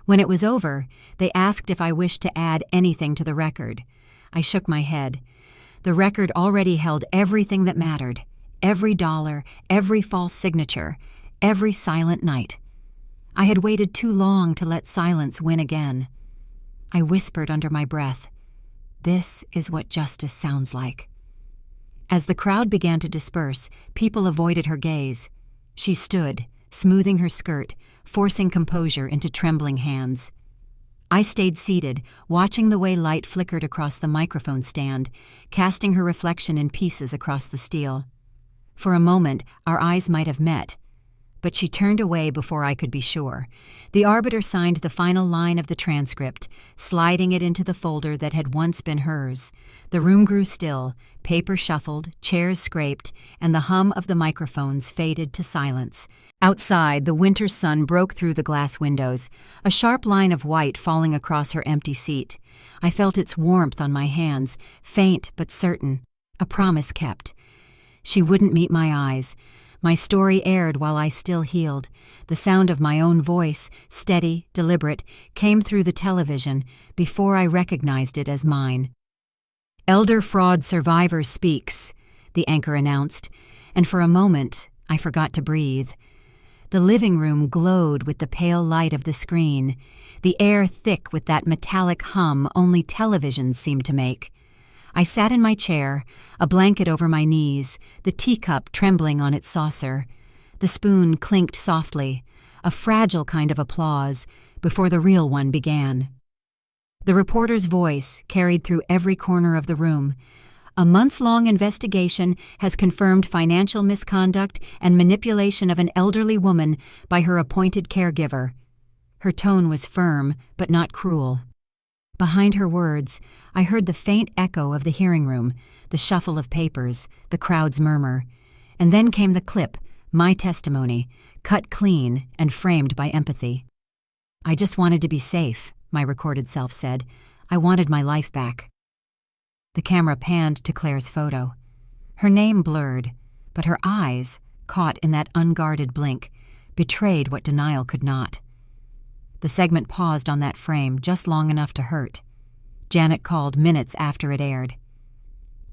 When it was over, they asked if I wished to add anything to the record. I shook my head. The record already held everything that mattered. Every dollar, every false signature, every silent night. I had waited too long to let silence win again. I whispered under my breath, "This is what justice sounds like." As the crowd began to disperse, people avoided her gaze. She stood, smoothing her skirt, forcing composure into trembling hands. I stayed seated, watching the way light flickered across the microphone stand, casting her reflection in pieces across the steel. For a moment, our eyes might have met, but she turned away before I could be sure. The arbiter signed the final line of the transcript, sliding it into the folder that had once been hers. The room grew still, paper shuffled, chairs scraped, and the hum of the microphones faded to silence. Outside, the winter sun broke through the glass windows, a sharp line of white falling across her empty seat. I felt its warmth on my hands, faint but certain, a promise kept. She wouldn't meet my eyes. My story aired while I still healed. The sound of my own voice, steady, deliberate, came through the television before I recognized it as mine. "Elder fraud survivor speaks," the anchor announced, and for a moment I forgot to breathe. The living room glowed with the pale light of the screen, the air thick with that metallic hum only televisions seemed to make. I sat in my chair, a blanket over my knees, the teacup trembling on its saucer. The spoon clinked softly, a fragile kind of applause, before the real one began. The reporter's voice carried through every corner of the room. "A months-long investigation has confirmed financial misconduct and manipulation of an elderly woman by her appointed caregiver." Her tone was firm, but not cruel. Behind her words, I heard the faint echo of the hearing room, the shuffle of papers, the crowd's murmur. And then came the clip, my testimony, cut clean and framed by empathy. "I just wanted to be safe," my recorded self said. "I wanted my life back." The camera panned to Claire's photo. Her name blurred, but her eyes, caught in that unguarded blink, betrayed what denial could not. The segment paused on that frame just long enough to hurt. Janet called minutes after it aired.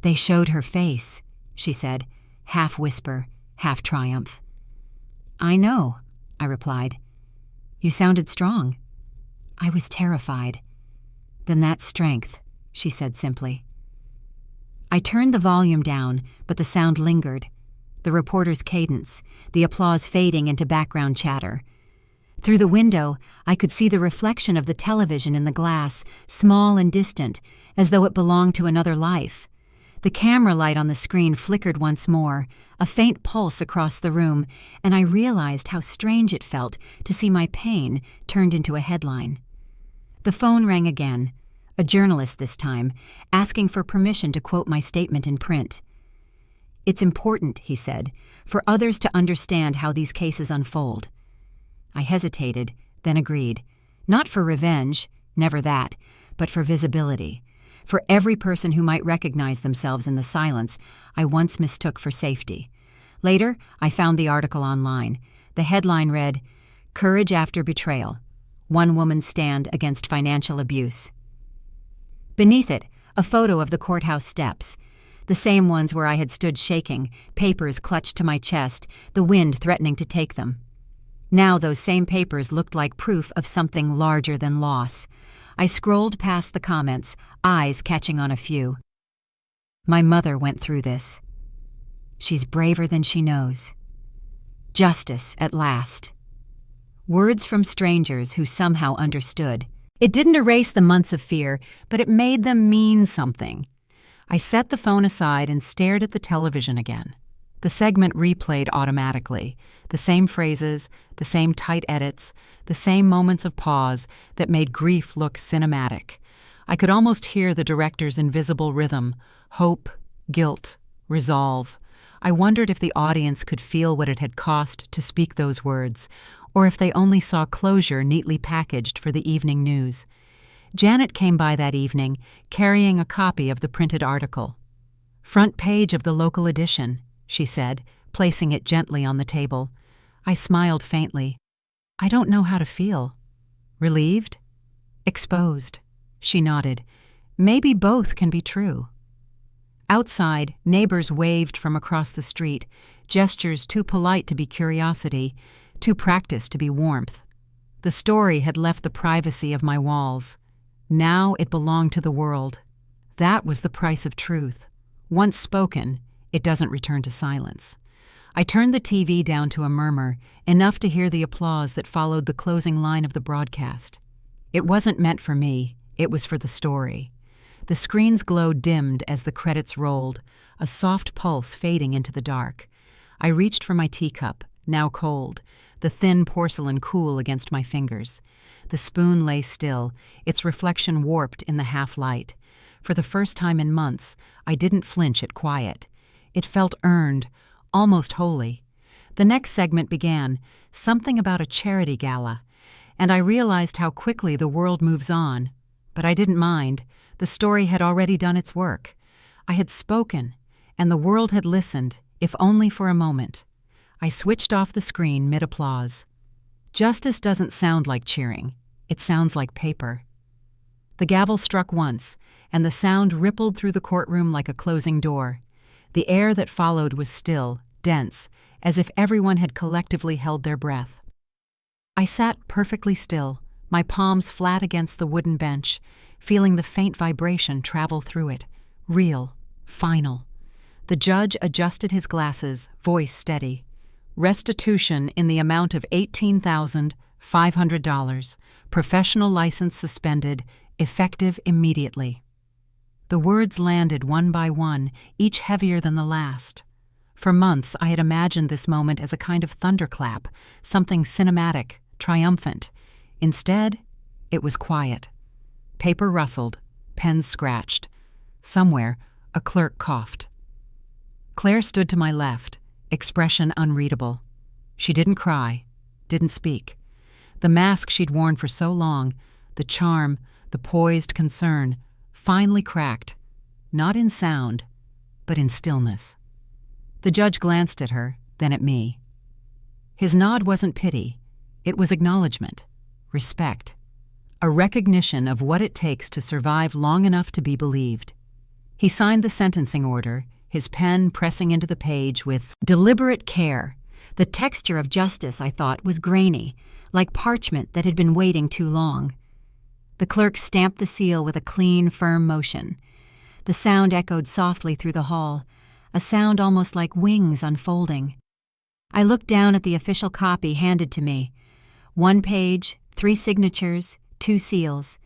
"They showed her face," she said, half whisper, half triumph. "I know," I replied. "You sounded strong." I was terrified. "Then that's strength," she said simply. I turned the volume down, but the sound lingered. The reporter's cadence, the applause fading into background chatter. Through the window, I could see the reflection of the television in the glass, small and distant, as though it belonged to another life. The camera light on the screen flickered once more, a faint pulse across the room, and I realized how strange it felt to see my pain turned into a headline. The phone rang again, a journalist this time, asking for permission to quote my statement in print. "It's important," he said, "for others to understand how these cases unfold." I hesitated, then agreed. Not for revenge, never that, but for visibility. For every person who might recognize themselves in the silence I once mistook for safety. Later, I found the article online. The headline read, "Courage After Betrayal. One Woman's Stand Against Financial Abuse." Beneath it, a photo of the courthouse steps, the same ones where I had stood shaking, papers clutched to my chest, the wind threatening to take them. Now those same papers looked like proof of something larger than loss. I scrolled past the comments, eyes catching on a few. "My mother went through this. She's braver than she knows. Justice at last." Words from strangers who somehow understood. It didn't erase the months of fear, but it made them mean something. I set the phone aside and stared at the television again. The segment replayed automatically, the same phrases, the same tight edits, the same moments of pause that made grief look cinematic. I could almost hear the director's invisible rhythm: hope, guilt, resolve. I wondered if the audience could feel what it had cost to speak those words, or if they only saw closure neatly packaged for the evening news. Janet came by that evening, carrying a copy of the printed article. "Front page of the local edition," she said, placing it gently on the table. I smiled faintly. "I don't know how to feel." "Relieved?" "Exposed." She nodded. "Maybe both can be true." Outside, neighbors waved from across the street, gestures too polite to be curiosity, too practiced to be warmth. The story had left the privacy of my walls. Now it belonged to the world. That was the price of truth. Once spoken, it doesn't return to silence. I turned the TV down to a murmur, enough to hear the applause that followed the closing line of the broadcast. It wasn't meant for me, it was for the story. The screen's glow dimmed as the credits rolled, a soft pulse fading into the dark. I reached for my teacup, now cold, the thin porcelain cool against my fingers. The spoon lay still, its reflection warped in the half-light. For the first time in months, I didn't flinch at quiet. It felt earned, almost holy. The next segment began, something about a charity gala, and I realized how quickly the world moves on. But I didn't mind. The story had already done its work. I had spoken, and the world had listened, if only for a moment. I switched off the screen mid-applause. Justice doesn't sound like cheering. It sounds like paper. The gavel struck once, and the sound rippled through the courtroom like a closing door. The air that followed was still, dense, as if everyone had collectively held their breath. I sat perfectly still, my palms flat against the wooden bench, feeling the faint vibration travel through it, real, final. The judge adjusted his glasses, voice steady. Restitution in the amount of $18,500, professional license suspended, effective immediately. The words landed one by one, each heavier than the last. For months I had imagined this moment as a kind of thunderclap, something cinematic, triumphant. Instead, it was quiet. Paper rustled, pens scratched. Somewhere, a clerk coughed. Claire stood to my left, expression unreadable. She didn't cry, didn't speak. The mask she'd worn for so long, the charm, the poised concern, finally cracked, not in sound, but in stillness. The judge glanced at her, then at me. His nod wasn't pity. It was acknowledgement, respect, a recognition of what it takes to survive long enough to be believed. He signed the sentencing order, his pen pressing into the page with deliberate care. The texture of justice, I thought, was grainy, like parchment that had been waiting too long. The clerk stamped the seal with a clean, firm motion. The sound echoed softly through the hall, a sound almost like wings unfolding. I looked down at the official copy handed to me. 1 page, 3 signatures, 2 seals.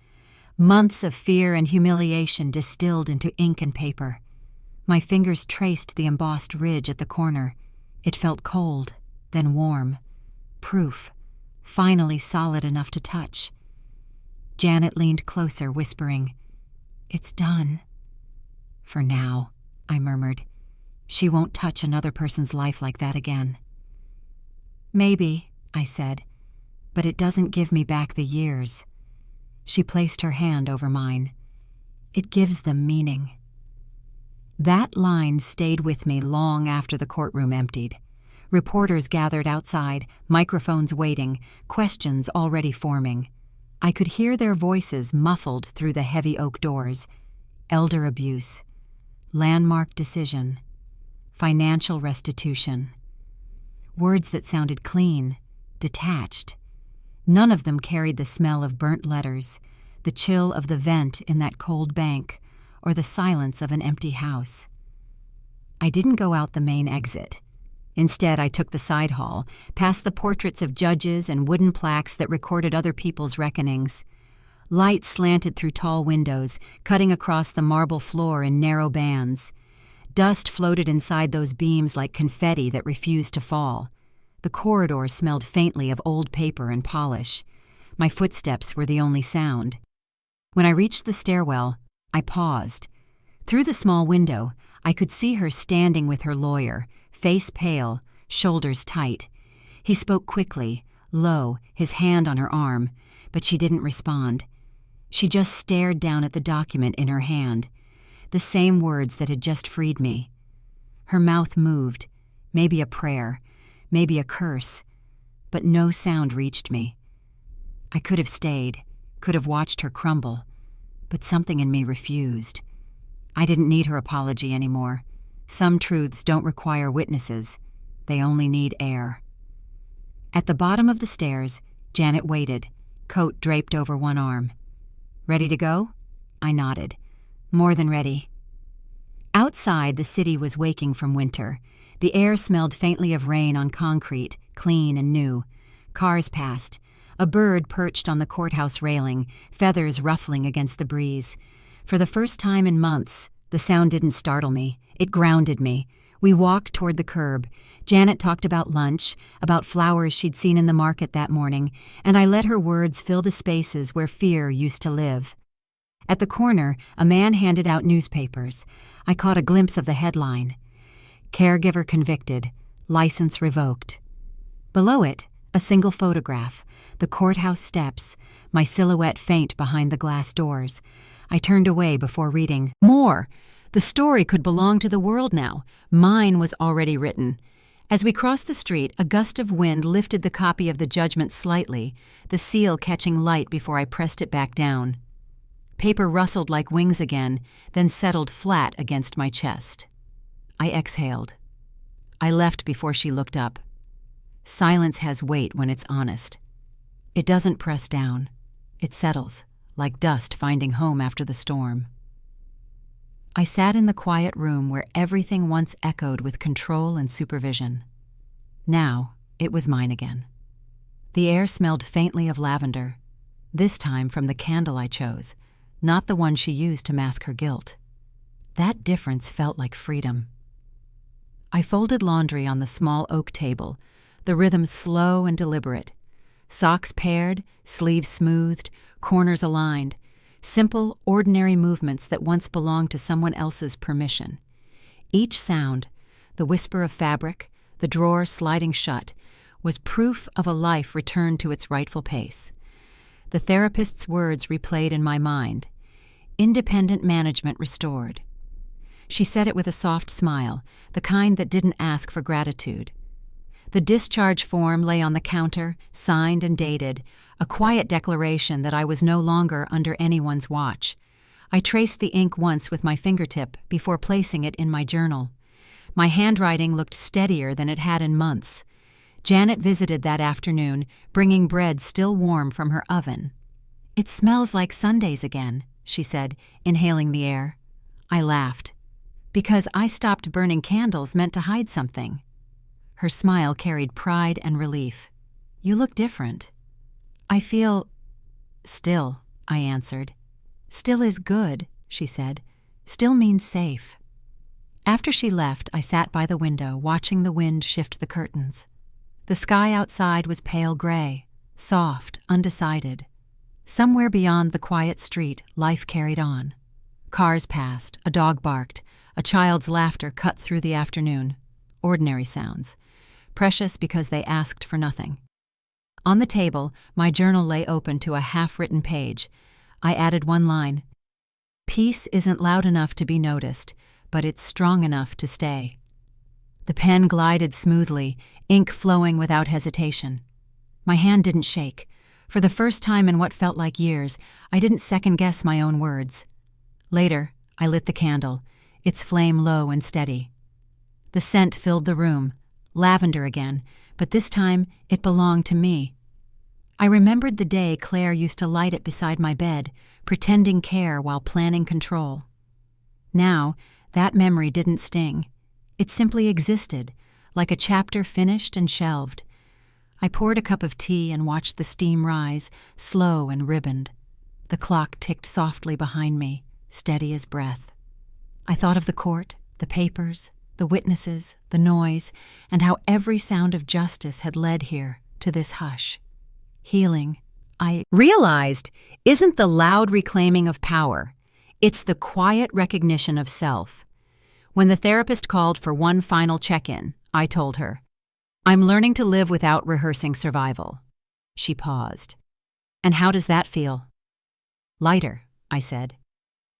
Months of fear and humiliation distilled into ink and paper. My fingers traced the embossed ridge at the corner. It felt cold, then warm. Proof, finally solid enough to touch. Janet leaned closer, whispering, "It's done." "For now," I murmured. "She won't touch another person's life like that again." "Maybe," I said, "but it doesn't give me back the years." She placed her hand over mine. "It gives them meaning." That line stayed with me long after the courtroom emptied. Reporters gathered outside, microphones waiting, questions already forming. I could hear their voices muffled through the heavy oak doors. Elder abuse, landmark decision, financial restitution. Words that sounded clean, detached. None of them carried the smell of burnt letters, the chill of the vent in that cold bank, or the silence of an empty house. I didn't go out the main exit. Instead, I took the side hall, past the portraits of judges and wooden plaques that recorded other people's reckonings. Light slanted through tall windows, cutting across the marble floor in narrow bands. Dust floated inside those beams like confetti that refused to fall. The corridor smelled faintly of old paper and polish. My footsteps were the only sound. When I reached the stairwell, I paused. Through the small window, I could see her standing with her lawyer, face pale, shoulders tight. He spoke quickly, low, his hand on her arm, but she didn't respond. She just stared down at the document in her hand, the same words that had just freed me. Her mouth moved, maybe a prayer, maybe a curse, but no sound reached me. I could have stayed, could have watched her crumble, but something in me refused. I didn't need her apology anymore. Some truths don't require witnesses. They only need air. At the bottom of the stairs, Janet waited, coat draped over one arm. "Ready to go?" I nodded. "More than ready." Outside, the city was waking from winter. The air smelled faintly of rain on concrete, clean and new. Cars passed. A bird perched on the courthouse railing, feathers ruffling against the breeze. For the first time in months, the sound didn't startle me. It grounded me. We walked toward the curb. Janet talked about lunch, about flowers she'd seen in the market that morning, and I let her words fill the spaces where fear used to live. At the corner, a man handed out newspapers. I caught a glimpse of the headline. "Caregiver convicted. License revoked." Below it, a single photograph. The courthouse steps, my silhouette faint behind the glass doors. I turned away before reading. More! The story could belong to the world now. Mine was already written. As we crossed the street, a gust of wind lifted the copy of the judgment slightly, the seal catching light before I pressed it back down. Paper rustled like wings again, then settled flat against my chest. I exhaled. I left before she looked up. Silence has weight when it's honest. It doesn't press down. It settles, like dust finding home after the storm. I sat in the quiet room where everything once echoed with control and supervision. Now, it was mine again. The air smelled faintly of lavender, this time from the candle I chose, not the one she used to mask her guilt. That difference felt like freedom. I folded laundry on the small oak table, the rhythm slow and deliberate. Socks paired, sleeves smoothed, corners aligned. Simple, ordinary movements that once belonged to someone else's permission. Each sound, the whisper of fabric, the drawer sliding shut, was proof of a life returned to its rightful pace. The therapist's words replayed in my mind. Independent management restored. She said it with a soft smile, the kind that didn't ask for gratitude. The discharge form lay on the counter, signed and dated, a quiet declaration that I was no longer under anyone's watch. I traced the ink once with my fingertip before placing it in my journal. My handwriting looked steadier than it had in months. Janet visited that afternoon, bringing bread still warm from her oven. "It smells like Sundays again," she said, inhaling the air. I laughed. "Because I stopped burning candles meant to hide something." Her smile carried pride and relief. "You look different." "I feel still," I answered. "Still is good," she said. "Still means safe." After she left, I sat by the window, watching the wind shift the curtains. The sky outside was pale gray, soft, undecided. Somewhere beyond the quiet street, life carried on. Cars passed, a dog barked, a child's laughter cut through the afternoon. Ordinary sounds, precious because they asked for nothing. On the table, my journal lay open to a half-written page. I added one line. "Peace isn't loud enough to be noticed, but it's strong enough to stay." The pen glided smoothly, ink flowing without hesitation. My hand didn't shake. For the first time in what felt like years, I didn't second-guess my own words. Later, I lit the candle, its flame low and steady. The scent filled the room, lavender again, but this time it belonged to me. I remembered the day Claire used to light it beside my bed, pretending care while planning control. Now, that memory didn't sting. It simply existed, like a chapter finished and shelved. I poured a cup of tea and watched the steam rise, slow and ribboned. The clock ticked softly behind me, steady as breath. I thought of the court, the papers, the witnesses, the noise, and how every sound of justice had led here to this hush. Healing, I realized, isn't the loud reclaiming of power. It's the quiet recognition of self. When the therapist called for one final check-in, I told her, "I'm learning to live without rehearsing survival." She paused. "And how does that feel?" "Lighter," I said.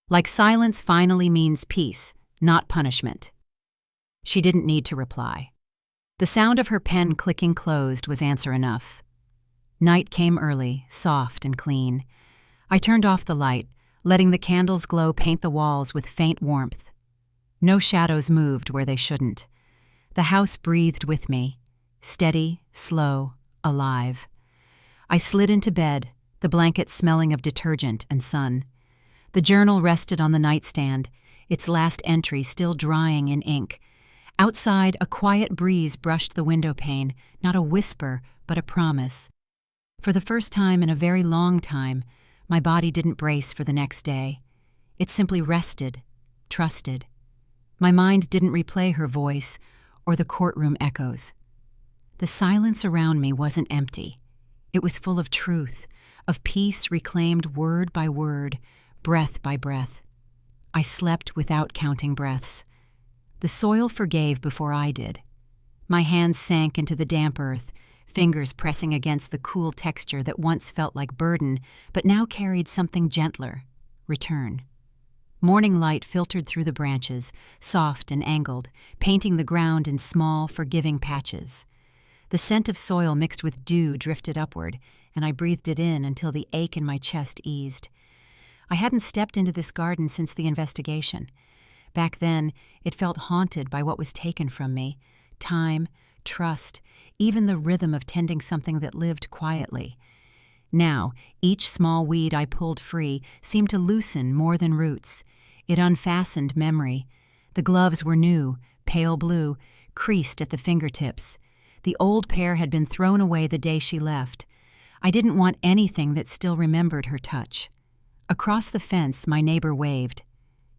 "Like silence finally means peace, not punishment." She didn't need to reply. The sound of her pen clicking closed was answer enough. Night came early, soft and clean. I turned off the light, letting the candle's glow paint the walls with faint warmth. No shadows moved where they shouldn't. The house breathed with me, steady, slow, alive. I slid into bed, the blanket smelling of detergent and sun. The journal rested on the nightstand, its last entry still drying in ink. Outside, a quiet breeze brushed the window pane, not a whisper, but a promise. For the first time in a very long time, my body didn't brace for the next day. It simply rested, trusted. My mind didn't replay her voice or the courtroom echoes. The silence around me wasn't empty. It was full of truth, of peace reclaimed word by word, breath by breath. I slept without counting breaths. The soil forgave before I did. My hands sank into the damp earth, fingers pressing against the cool texture that once felt like burden, but now carried something gentler, return. Morning light filtered through the branches, soft and angled, painting the ground in small, forgiving patches. The scent of soil mixed with dew drifted upward, and I breathed it in until the ache in my chest eased. I hadn't stepped into this garden since the investigation. Back then, it felt haunted by what was taken from me: time, trust, even the rhythm of tending something that lived quietly. Now, each small weed I pulled free seemed to loosen more than roots. It unfastened memory. The gloves were new, pale blue, creased at the fingertips. The old pair had been thrown away the day she left. I didn't want anything that still remembered her touch. Across the fence, my neighbor waved.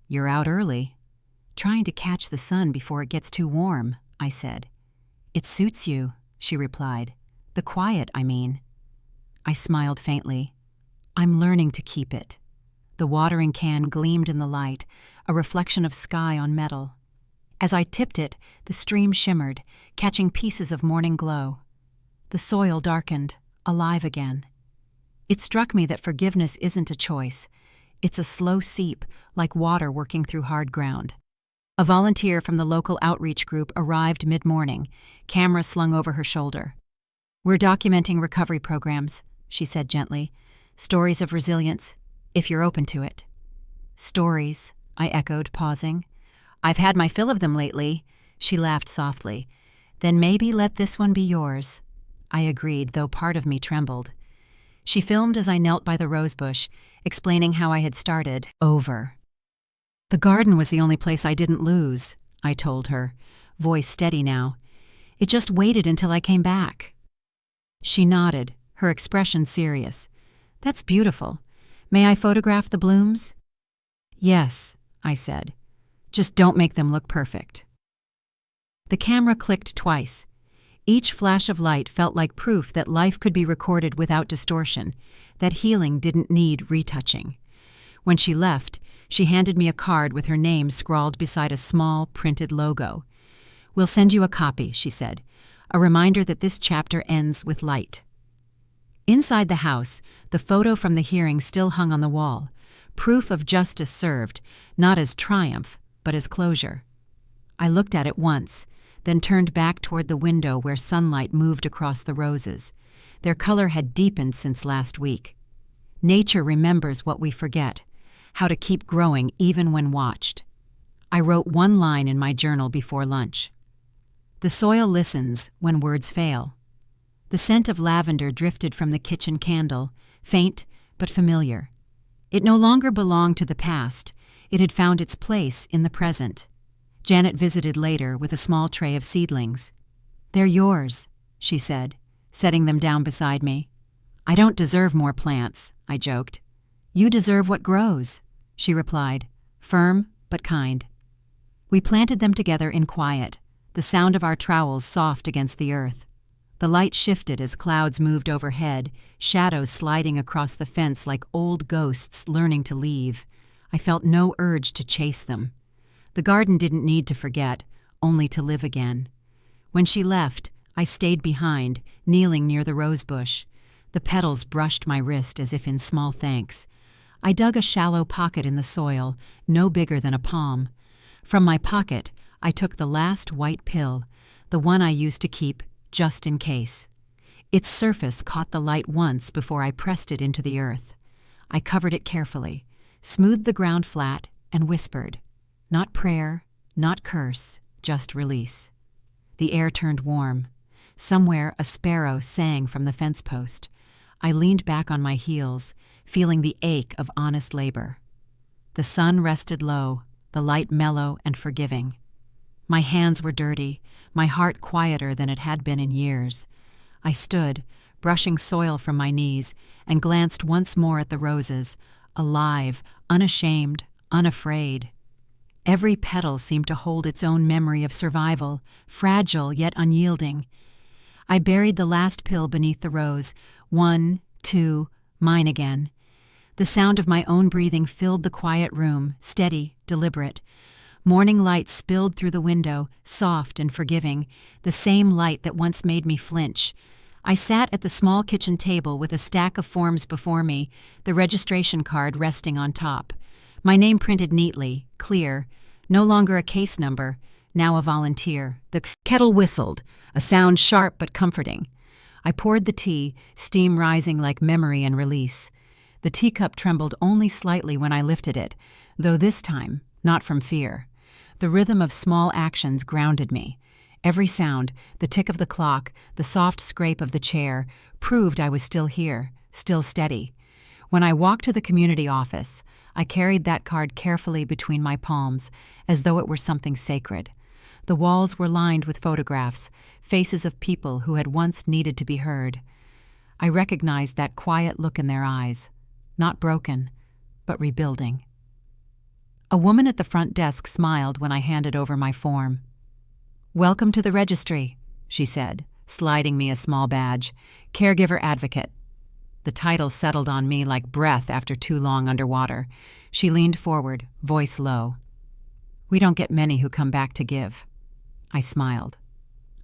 "You're out early." "Trying to catch the sun before it gets too warm," I said. "It suits you," she replied. "The quiet, I mean." I smiled faintly. "I'm learning to keep it." The watering can gleamed in the light, a reflection of sky on metal. As I tipped it, the stream shimmered, catching pieces of morning glow. The soil darkened, alive again. It struck me that forgiveness isn't a choice. It's a slow seep, like water working through hard ground. A volunteer from the local outreach group arrived mid-morning, camera slung over her shoulder. "We're documenting recovery programs," she said gently. "Stories of resilience, if you're open to it." "Stories," I echoed, pausing. "I've had my fill of them lately." She laughed softly. "Then maybe let this one be yours." I agreed, though part of me trembled. She filmed as I knelt by the rosebush, explaining how I had started over. "The garden was the only place I didn't lose," I told her, voice steady now. "It just waited until I came back." She nodded, her expression serious. "That's beautiful. May I photograph the blooms?" "Yes," I said. "Just don't make them look perfect." The camera clicked twice. Each flash of light felt like proof that life could be recorded without distortion, that healing didn't need retouching. When she left, she handed me a card with her name scrawled beside a small, printed logo. "We'll send you a copy," she said, "a reminder that this chapter ends with light." Inside the house, the photo from the hearing still hung on the wall, proof of justice served, not as triumph, but as closure. I looked at it once, then turned back toward the window where sunlight moved across the roses. Their color had deepened since last week. Nature remembers what we forget, how to keep growing even when watched. I wrote one line in my journal before lunch. "The soil listens when words fail." The scent of lavender drifted from the kitchen candle, faint but familiar. It no longer belonged to the past. It had found its place in the present. Janet visited later with a small tray of seedlings. "They're yours," she said, setting them down beside me. "I don't deserve more plants," I joked. "You deserve what grows," she replied, firm but kind. We planted them together in quiet, the sound of our trowels soft against the earth. The light shifted as clouds moved overhead, shadows sliding across the fence like old ghosts learning to leave. I felt no urge to chase them. The garden didn't need to forget, only to live again. When she left, I stayed behind, kneeling near the rosebush. The petals brushed my wrist as if in small thanks. I dug a shallow pocket in the soil, no bigger than a palm. From my pocket, I took the last white pill, the one I used to keep just in case. Its surface caught the light once before I pressed it into the earth. I covered it carefully, smoothed the ground flat, and whispered. Not prayer, not curse, just release. The air turned warm. Somewhere a sparrow sang from the fence post. I leaned back on my heels, feeling the ache of honest labor. The sun rested low, the light mellow and forgiving. My hands were dirty, my heart quieter than it had been in years. I stood, brushing soil from my knees, and glanced once more at the roses, alive, unashamed, unafraid. Every petal seemed to hold its own memory of survival, fragile yet unyielding. I buried the last pill beneath the rose. 1, 2, mine again. The sound of my own breathing filled the quiet room, steady, deliberate. Morning light spilled through the window, soft and forgiving, the same light that once made me flinch. I sat at the small kitchen table with a stack of forms before me, the registration card resting on top. My name printed neatly, clear, no longer a case number, now a volunteer. The kettle whistled, a sound sharp but comforting. I poured the tea, steam rising like memory and release. The teacup trembled only slightly when I lifted it, though this time, not from fear. The rhythm of small actions grounded me. Every sound, the tick of the clock, the soft scrape of the chair, proved I was still here, still steady. When I walked to the community office, I carried that card carefully between my palms, as though it were something sacred. The walls were lined with photographs, faces of people who had once needed to be heard. I recognized that quiet look in their eyes, not broken, but rebuilding. A woman at the front desk smiled when I handed over my form. "Welcome to the registry," she said, sliding me a small badge. "Caregiver advocate." The title settled on me like breath after too long underwater. She leaned forward, voice low. "We don't get many who come back to give." I smiled.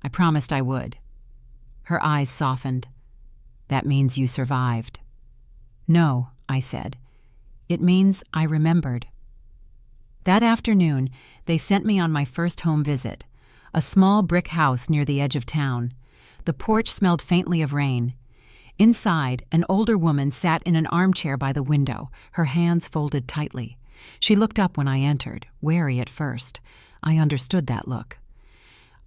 I promised I would. Her eyes softened. "That means you survived." "No," I said. "It means I remembered." That afternoon, they sent me on my first home visit, a small brick house near the edge of town. The porch smelled faintly of rain. Inside, an older woman sat in an armchair by the window, her hands folded tightly. She looked up when I entered, wary at first. I understood that look.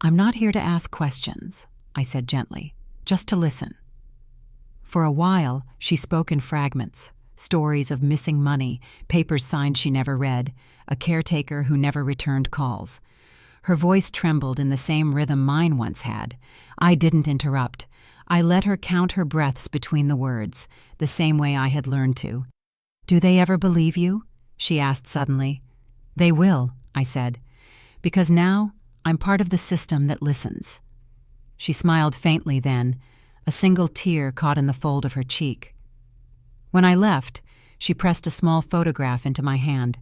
"I'm not here to ask questions," I said gently, "just to listen." For a while, she spoke in fragments. Stories of missing money, papers signed she never read, a caretaker who never returned calls. Her voice trembled in the same rhythm mine once had. I didn't interrupt. I let her count her breaths between the words, the same way I had learned to. "Do they ever believe you?" she asked suddenly. "They will," I said, "because now I'm part of the system that listens." She smiled faintly then, a single tear caught in the fold of her cheek. When I left, she pressed a small photograph into my hand,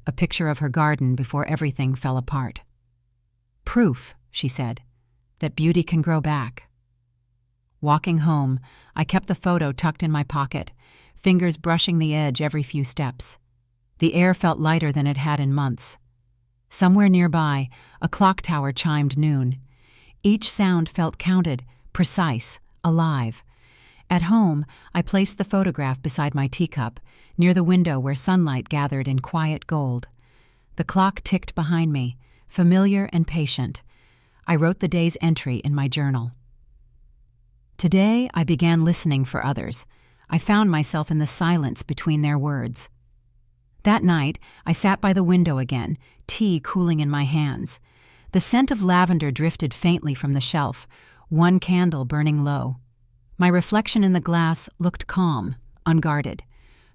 a picture of her garden before everything fell apart. "Proof," she said, "that beauty can grow back." Walking home, I kept the photo tucked in my pocket, fingers brushing the edge every few steps. The air felt lighter than it had in months. Somewhere nearby, a clock tower chimed noon. Each sound felt counted, precise, alive. At home, I placed the photograph beside my teacup, near the window where sunlight gathered in quiet gold. The clock ticked behind me, familiar and patient. I wrote the day's entry in my journal. Today, I began listening for others. I found myself in the silence between their words. That night, I sat by the window again, tea cooling in my hands. The scent of lavender drifted faintly from the shelf, one candle burning low. My reflection in the glass looked calm, unguarded.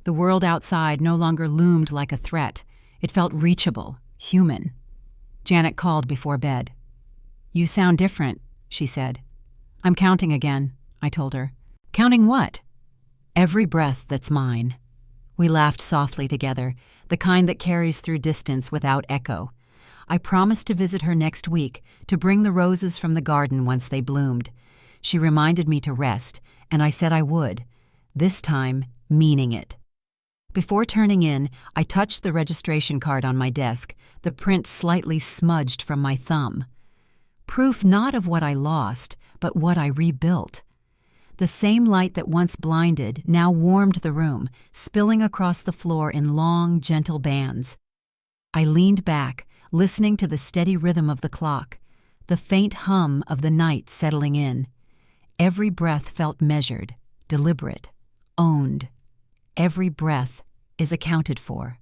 The world outside no longer loomed like a threat. It felt reachable, human. Janet called before bed. "You sound different," she said. "I'm counting again," I told her. "Counting what?" "Every breath that's mine." We laughed softly together, the kind that carries through distance without echo. I promised to visit her next week, to bring the roses from the garden once they bloomed. She reminded me to rest, and I said I would, this time meaning it. Before turning in, I touched the registration card on my desk, the print slightly smudged from my thumb. Proof not of what I lost, but what I rebuilt. The same light that once blinded now warmed the room, spilling across the floor in long, gentle bands. I leaned back, listening to the steady rhythm of the clock, the faint hum of the night settling in. Every breath felt measured, deliberate, owned. Every breath is accounted for.